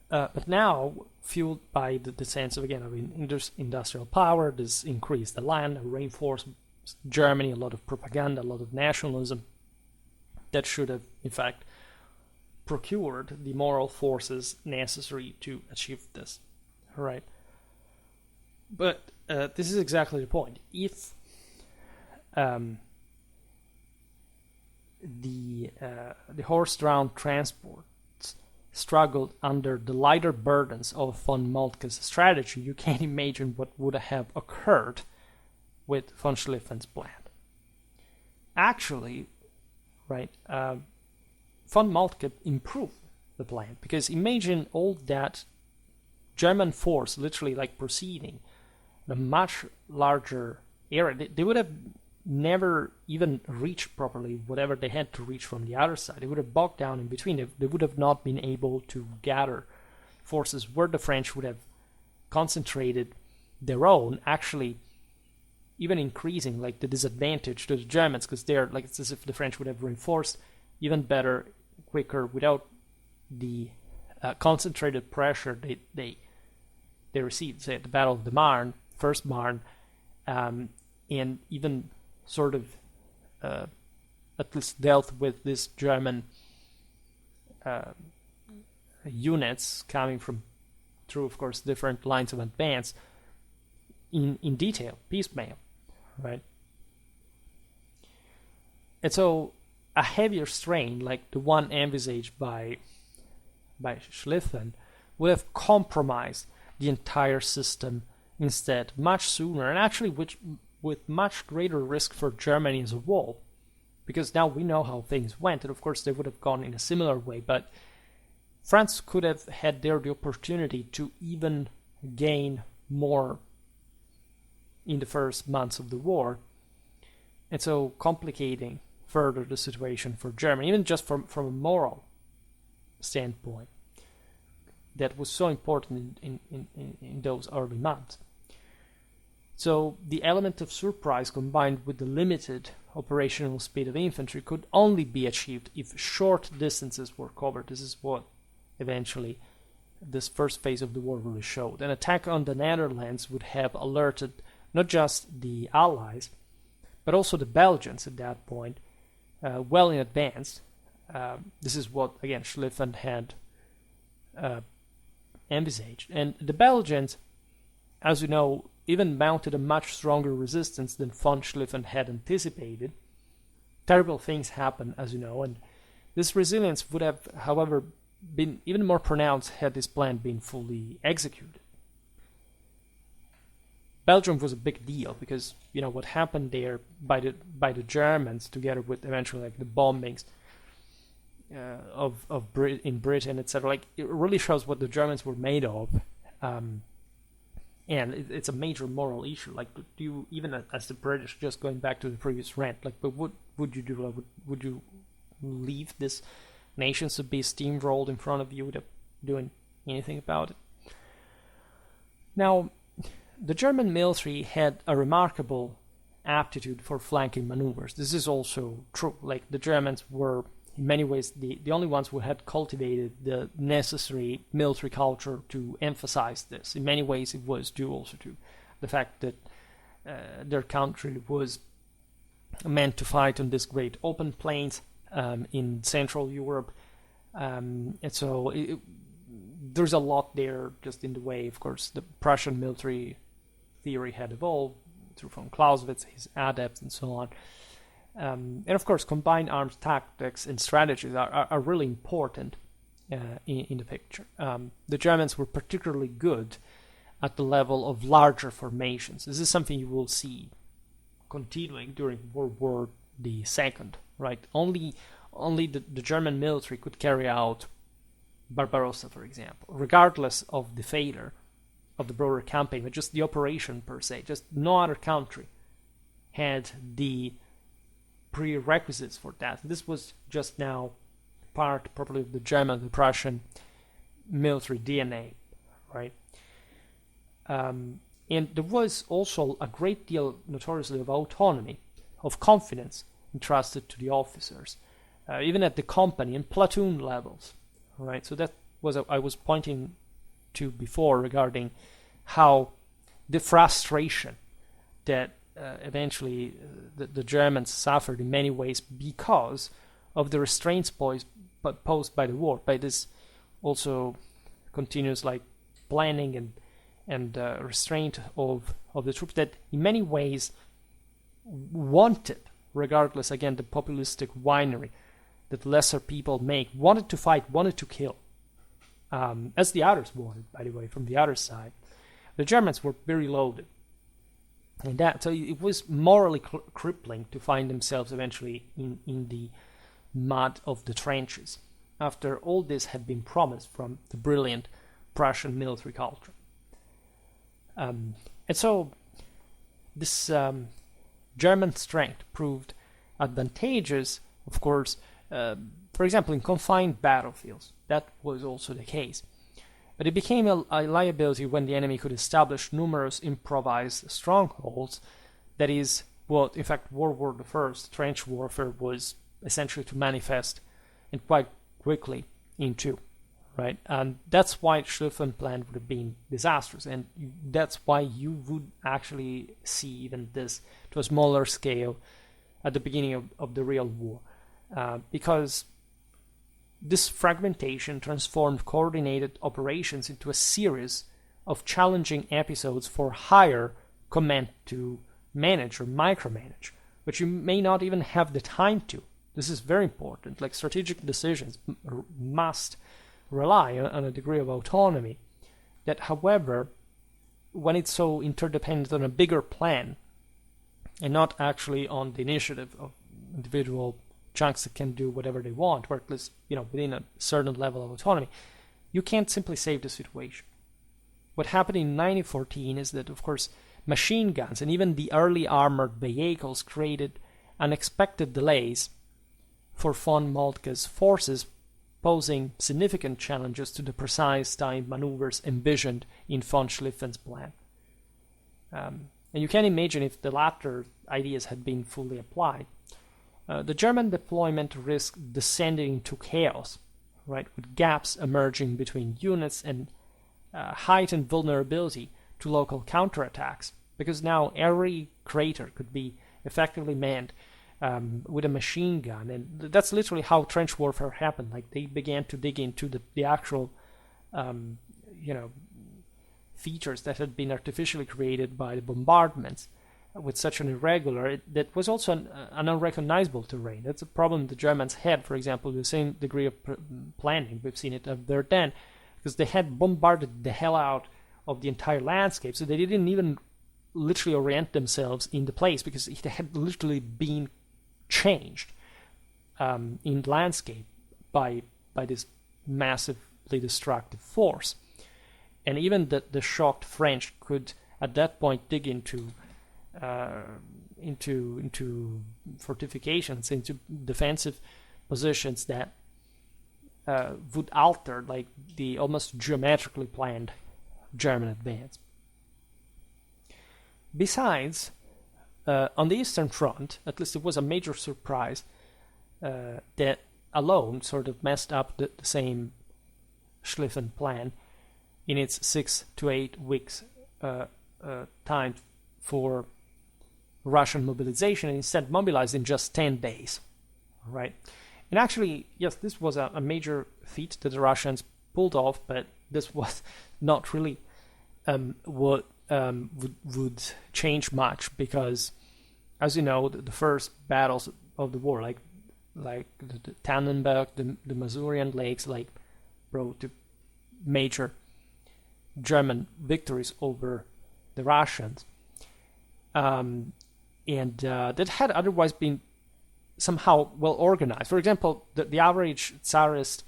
But now, fueled by the sense of, again, industrial power, this increased the land, reinforced Germany, a lot of propaganda, a lot of nationalism, that should have, in fact, procured the moral forces necessary to achieve this. Right? But this is exactly the point. If the horse-drawn transports struggled under the lighter burdens of von Moltke's strategy, you can't imagine what would have occurred with von Schlieffen's plan. Actually, right, von Moltke improved the plan, because imagine all that German force literally like proceeding a much larger area. They would have never even reached properly whatever they had to reach from the other side. They would have bogged down in between. They would have not been able to gather forces where the French would have concentrated their own, actually even increasing like the disadvantage to the Germans, because they're like, it's as if the French would have reinforced even better, quicker, without the concentrated pressure they received, say, at the Battle of the Marne, First Marne, and even sort of at least dealt with this German units coming through, of course, different lines of advance in detail, piecemeal, right? And so a heavier strain like the one envisaged by Schlieffen would have compromised the entire system instead much sooner, and actually with much greater risk for Germany as a whole, because now we know how things went, and of course they would have gone in a similar way, but France could have had there the opportunity to even gain more in the first months of the war, and so complicating further the situation for Germany, even just from a moral standpoint. That was so important in those early months. So the element of surprise combined with the limited operational speed of infantry could only be achieved if short distances were covered. This is what eventually this first phase of the war really showed. An attack on the Netherlands would have alerted not just the Allies, but also the Belgians at that point, well in advance. This is what, again, Schlieffen had envisaged. And the Belgians, as you know, even mounted a much stronger resistance than von Schlieffen had anticipated. Terrible things happen, as you know, and this resilience would have, however, been even more pronounced had this plan been fully executed. Belgium was a big deal because, you know, what happened there by the Germans, together with eventually like the bombings in Britain, etc. Like, it really shows what the Germans were made of. And it's a major moral issue. Like, do you, even as the British, just going back to the previous rant, like, but what would you do? Would you leave this nations to be steamrolled in front of you without doing anything about it? Now, the German military had a remarkable aptitude for flanking maneuvers. This is also true. Like, the Germans were, in many ways, the only ones who had cultivated the necessary military culture to emphasize this. In many ways, it was due also to the fact that their country was meant to fight on these great open plains in Central Europe. And so there's a lot there just in the way, of course, the Prussian military theory had evolved through von Clausewitz, his adepts, and so on. And of course, combined arms tactics and strategies are really important in the picture. The Germans were particularly good at the level of larger formations. This is something you will see continuing during World War II, right? Only the German military could carry out Barbarossa, for example, regardless of the failure of the broader campaign, but just the operation per se. Just no other country had the prerequisites for that. This was just now part properly of the German, the Prussian military DNA, right? And there was also a great deal, notoriously, of autonomy, of confidence entrusted to the officers, even at the company and platoon levels, right? So that was I was pointing to before regarding how the frustration that eventually the Germans suffered in many ways because of the restraints posed by the war, by this also continuous like planning and restraint of the troops that in many ways wanted, regardless again the populistic whinery that lesser people make, wanted to fight, wanted to kill, as the others wanted, by the way, from the other side. The Germans were very loaded. And that, so it was morally crippling to find themselves eventually in the mud of the trenches after all this had been promised from the brilliant Prussian military culture. And so this German strength proved advantageous, of course, for example, in confined battlefields. That was also the case. But it became a liability when the enemy could establish numerous improvised strongholds. That is what, in fact, World War I, trench warfare, was essentially to manifest, and quite quickly, into, right? And that's why Schlieffen plan would have been disastrous, and that's why you would actually see even this to a smaller scale at the beginning of the real war, because this fragmentation transformed coordinated operations into a series of challenging episodes for higher command to manage or micromanage, which you may not even have the time to. This is very important. Like, strategic decisions must rely on a degree of autonomy that, however, when it's so interdependent on a bigger plan and not actually on the initiative of individual chunks that can do whatever they want, or at least, within a certain level of autonomy, you can't simply save the situation. What happened in 1914 is that, of course, machine guns and even the early armored vehicles created unexpected delays for von Moltke's forces, posing significant challenges to the precise timed maneuvers envisioned in von Schlieffen's plan. And you can imagine if the latter ideas had been fully applied. The German deployment risked descending into chaos, right, with gaps emerging between units and heightened vulnerability to local counterattacks, because now every crater could be effectively manned with a machine gun, and that's literally how trench warfare happened. Like, they began to dig into the actual, features that had been artificially created by the bombardments with such an irregular, that was also an unrecognizable terrain. That's a problem the Germans had, for example, the same degree of planning. We've seen it at Verdun, because they had bombarded the hell out of the entire landscape, so they didn't even literally orient themselves in the place, because it had literally been changed in landscape by this massively destructive force. And even the shocked French could at that point dig into fortifications, into defensive positions that would alter like the almost geometrically planned German advance. Besides, on the Eastern Front, at least it was a major surprise that alone sort of messed up the same Schlieffen plan in its 6 to 8 weeks time for Russian mobilization, and instead mobilized in just 10 days, right? And actually, yes, this was a major feat that the Russians pulled off, but this was not really what would change much, because, as you know, the first battles of the war, like the Tannenberg, the Masurian Lakes, like brought to major German victories over the Russians, and that had otherwise been somehow well organized. For example, the average Tsarist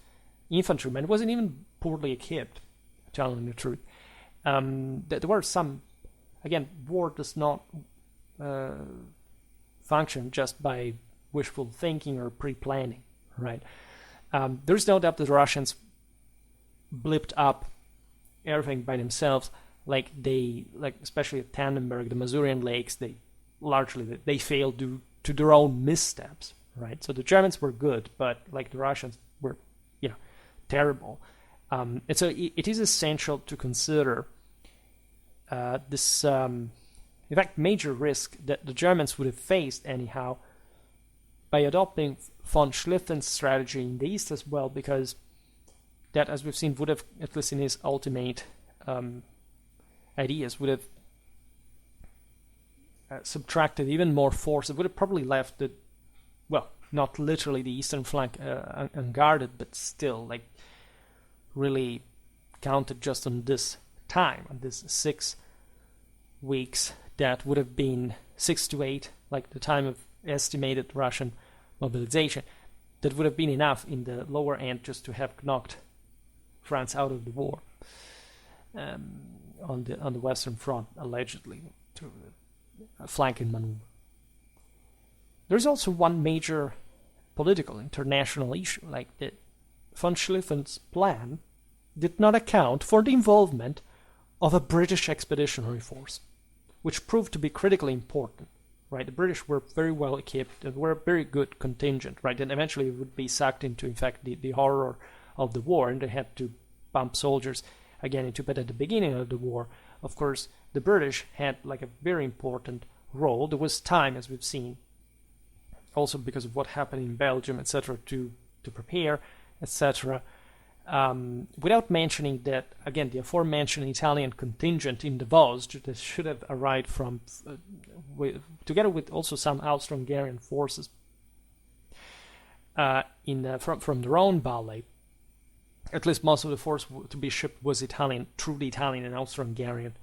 infantryman wasn't even poorly equipped, telling the truth. There were some, again, war does not function just by wishful thinking or pre-planning, right? There's no doubt that the Russians blipped up everything by themselves, like especially at Tannenberg, the Masurian Lakes, they failed due to their own missteps, right? So the Germans were good, but like the Russians were, terrible. And so it is essential to consider this, in fact, major risk that the Germans would have faced anyhow by adopting von Schlieffen's strategy in the East as well, because that, as we've seen, would have, at least in his ultimate ideas, would have subtracted even more force. It would have probably left not literally the eastern flank unguarded, but still, like, really counted just on this time, on this 6 weeks, that would have been 6 to 8, like the time of estimated Russian mobilization. That would have been enough in the lower end just to have knocked France out of the war on the Western Front, allegedly, through a flanking maneuver. There's also one major political international issue, like that von Schlieffen's plan did not account for the involvement of a British expeditionary force, which proved to be critically important, right? The British were very well equipped and were a very good contingent, right? And eventually would be sucked into, in fact, the horror of the war, and they had to pump soldiers again into, but at the beginning of the war, of course, the British had like a very important role. There was time, as we've seen, also because of what happened in Belgium, etc., to prepare, etc. Without mentioning that, again, the aforementioned Italian contingent in the Vosges that should have arrived from, together with also some Austro-Hungarian forces from the Rhone Valley. At least most of the force to be shipped was Italian, truly Italian and Austro-Hungarian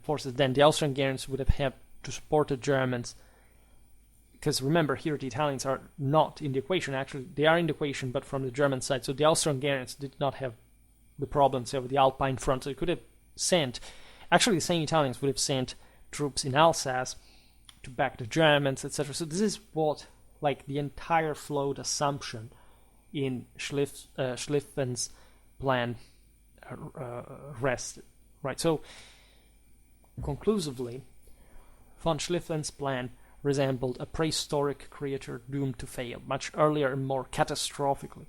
forces. Then the Austro-Hungarians would have had to support the Germans, because remember, here the Italians are not in the equation. Actually, they are in the equation, but from the German side. So the Austro-Hungarians did not have the problems of the Alpine front. So they could have sent, actually the same Italians would have sent troops in Alsace to back the Germans, etc. So this is what like the entire flawed assumption in Schlieffen's plan rested, right? So, conclusively, von Schlieffen's plan resembled a prehistoric creature doomed to fail, much earlier and more catastrophically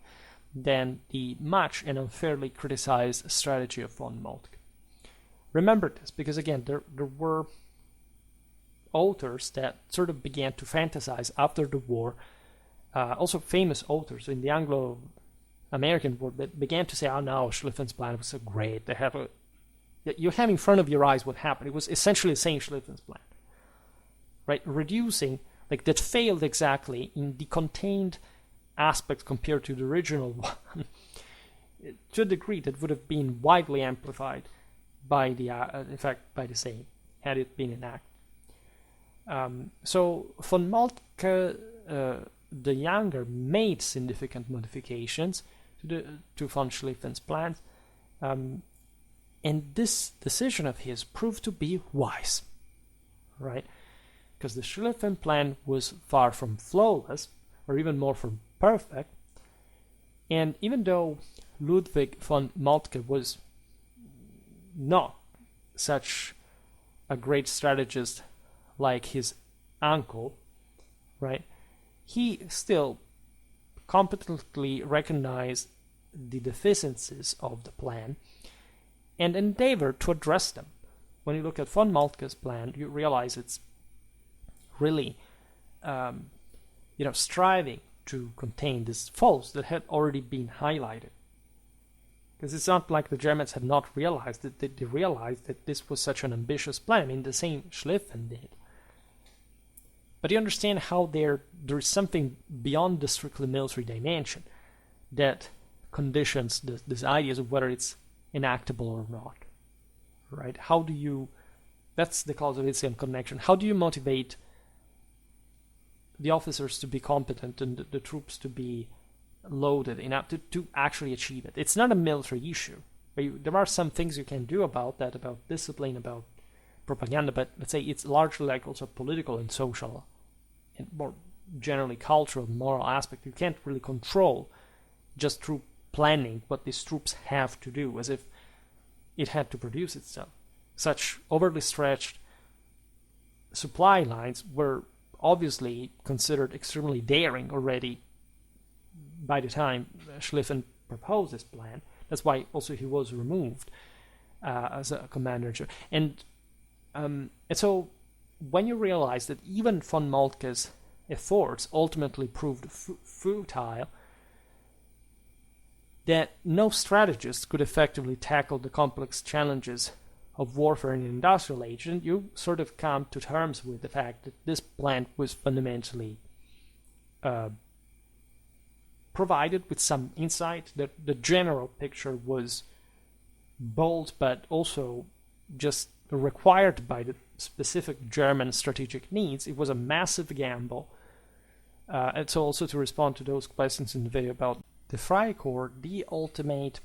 than the much and unfairly criticized strategy of von Moltke. Remember this, because again, there were authors that sort of began to fantasize after the war, also famous authors in the Anglo-American world that began to say, oh no, Schlieffen's plan was so great. You have in front of your eyes what happened. It was essentially the same Schlieffen's plan, right? Reducing, like that failed exactly in the contained aspects compared to the original one to a degree that would have been widely amplified by the same had it been enacted. So von Moltke the Younger made significant modifications to von Schlieffen's plans, and this decision of his proved to be wise, right? Because the Schlieffen plan was far from flawless, or even more from perfect, and even though Ludwig von Moltke was not such a great strategist like his uncle, right, he still competently recognized the deficiencies of the plan and endeavored to address them. When you look at von Moltke's plan, you realize it's really striving to contain these faults that had already been highlighted. Because it's not like the Germans had not realized that they realized that this was such an ambitious plan. I mean, the same Schlieffen did. But you understand how there is something beyond the strictly military dimension that conditions these ideas of whether it's enactable or not, right? How do you, that's the Clausewitzian connection, how do you motivate the officers to be competent and the troops to be loaded enough to actually achieve it? It's not a military issue. There are some things you can do about that, about discipline, about propaganda, but let's say it's largely like also political and social and more generally cultural, moral aspect. You can't really control just through planning what these troops have to do, as if it had to produce itself. Such overly stretched supply lines were obviously considered extremely daring already by the time Schlieffen proposed this plan. That's why also he was removed as a commander. And so when you realize that even von Moltke's efforts ultimately proved futile, that no strategist could effectively tackle the complex challenges of warfare in the industrial age, and you sort of come to terms with the fact that this plan was fundamentally provided with some insight, that the general picture was bold but also just required by the specific German strategic needs. It was a massive gamble. And so also to respond to those questions in the video about the Freikorps, the ultimate,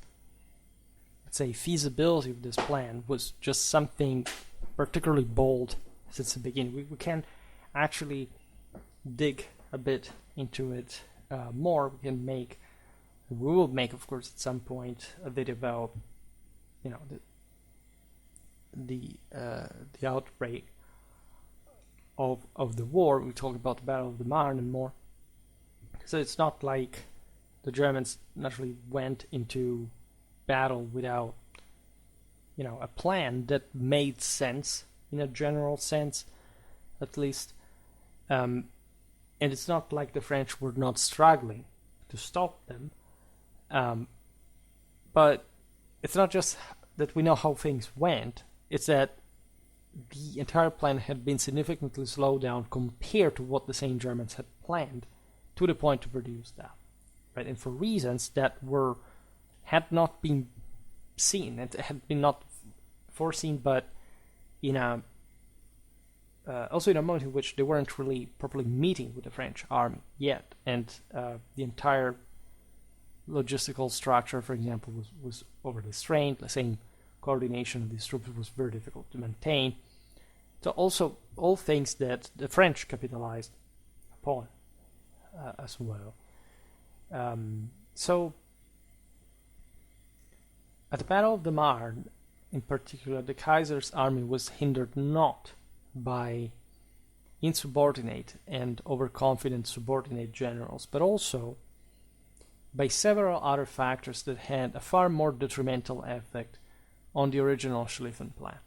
let's say, feasibility of this plan was just something particularly bold since the beginning. We can actually dig a bit into it more. We will make, of course, at some point a video about, the outbreak of the war. We talk about the Battle of the Marne and more. So it's not like the Germans naturally went into battle without, a plan that made sense in a general sense, at least. And it's not like the French were not struggling to stop them. But it's not just that we know how things went. It's that the entire plan had been significantly slowed down compared to what the same Germans had planned, to the point to produce that, right? And for reasons that had not been seen, it had been not foreseen, but also in a moment in which they weren't really properly meeting with the French army yet, and the entire logistical structure, for example, was overly strained. The same coordination of these troops was very difficult to maintain. So also all things that the French capitalized upon. as well. So at the Battle of the Marne, in particular, the Kaiser's army was hindered not by insubordinate and overconfident subordinate generals, but also by several other factors that had a far more detrimental effect on the original Schlieffen plan.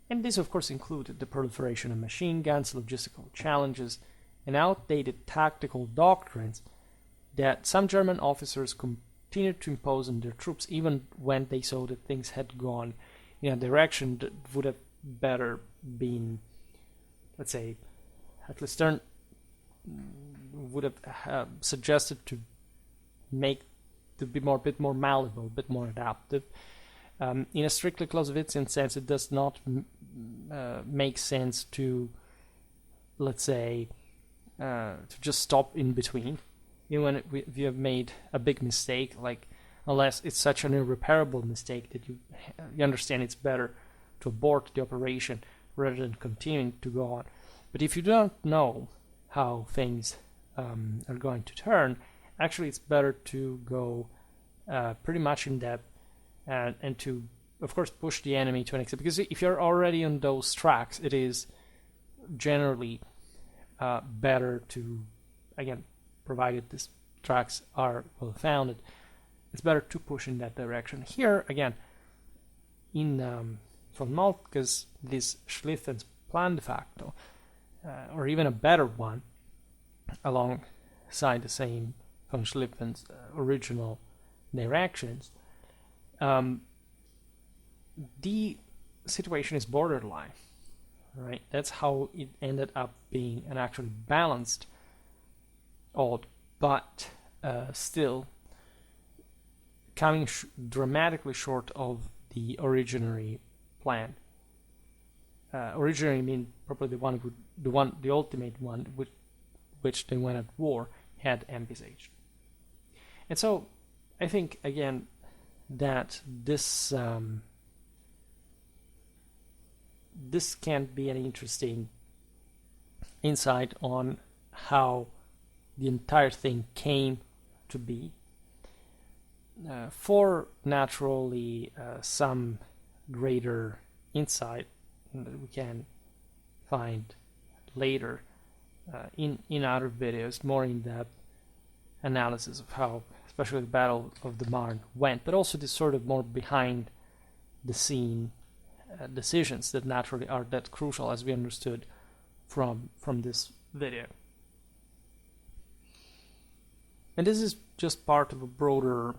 And this, of course, included the proliferation of machine guns, logistical challenges, and outdated tactical doctrines that some German officers continued to impose on their troops even when they saw that things had gone in a direction that would have better been, let's say, at least Stern would have suggested to be a bit more malleable, a bit more adaptive. In a strictly Clausewitzian sense, it does not make sense to, let's say, to just stop in between. When we have made a big mistake, like, unless it's such an irreparable mistake that you understand it's better to abort the operation rather than continuing to go on. But if you don't know how things are going to turn, actually it's better to go pretty much in depth and to, of course, push the enemy to an extent. Because if you're already on those tracks, it is generally better to, again, provided these tracks are well founded, it's better to push in that direction. Here, again, in von Moltke's this Schlieffen's plan de facto, or even a better one, alongside the same von Schlieffen's original directions, the situation is borderline, right? That's how it ended up being an actually balanced odd, but still coming dramatically short of the originary plan. Originally, I mean probably the ultimate one with which they went at war had envisaged. And so, I think again that this can be an interesting insight on how the entire thing came to be. For naturally some greater insight that we can find later in other videos, more in-depth analysis of how especially the Battle of the Marne went, but also this sort of more behind the scene decisions that naturally are that crucial, as we understood from this video. And this is just part of a broader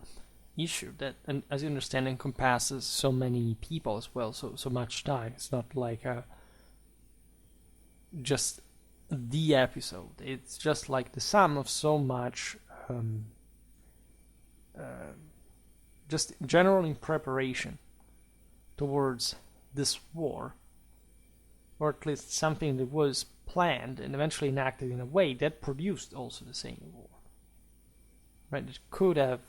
issue that, and as you understand, encompasses so many people as well, so much time. It's not like just the episode. It's just like the sum of so much, just general in preparation towards this war, or at least something that was planned and eventually enacted in a way that produced also the same war. Right? It could have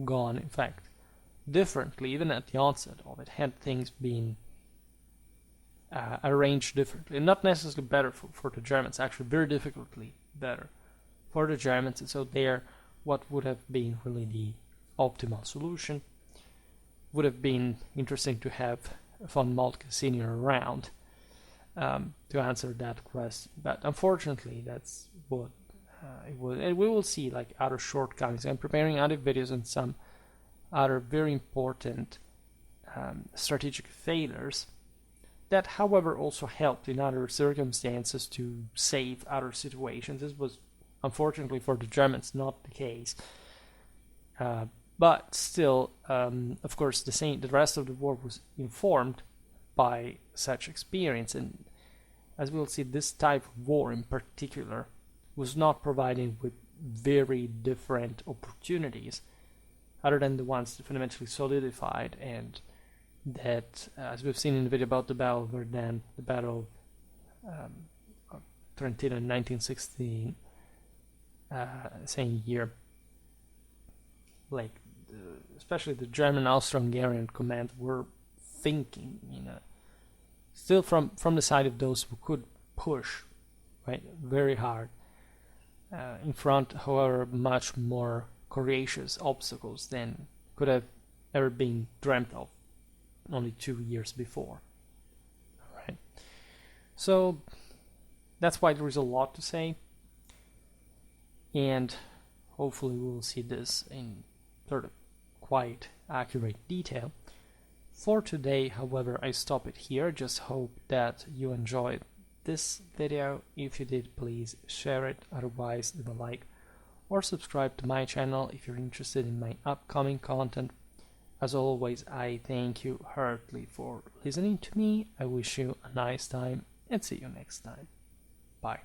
gone, in fact, differently, even at the onset of it, had things been arranged differently. And not necessarily better for the Germans, actually very difficultly better for the Germans. And so there, what would have been really the optimal solution would have been interesting to have von Moltke Sr. around to answer that question. But unfortunately, that's what it was. And we will see like other shortcomings. I'm preparing other videos on some other very important strategic failures that, however, also helped in other circumstances to save other situations. This was, unfortunately for the Germans, not the case. But still, of course, the rest of the war was informed by such experience. And as we'll see, this type of war in particular was not providing with very different opportunities other than the ones that fundamentally solidified and that, as we've seen in the video about the Battle of Verdun, the Battle of Trentino in 1916, same year, like especially the German Austro-Hungarian command were thinking, still from the side of those who could push, right, very hard. in front, however, much more courageous obstacles than could have ever been dreamt of only 2 years before. Right. So that's why there is a lot to say, and hopefully we will see this in sort of quite accurate detail. For today, however, I stop it here. Just hope that you enjoyed this video. If you did, please share it. Otherwise, leave a like or subscribe to my channel if you're interested in my upcoming content. As always, I thank you heartily for listening to me. I wish you a nice time and see you next time. Bye.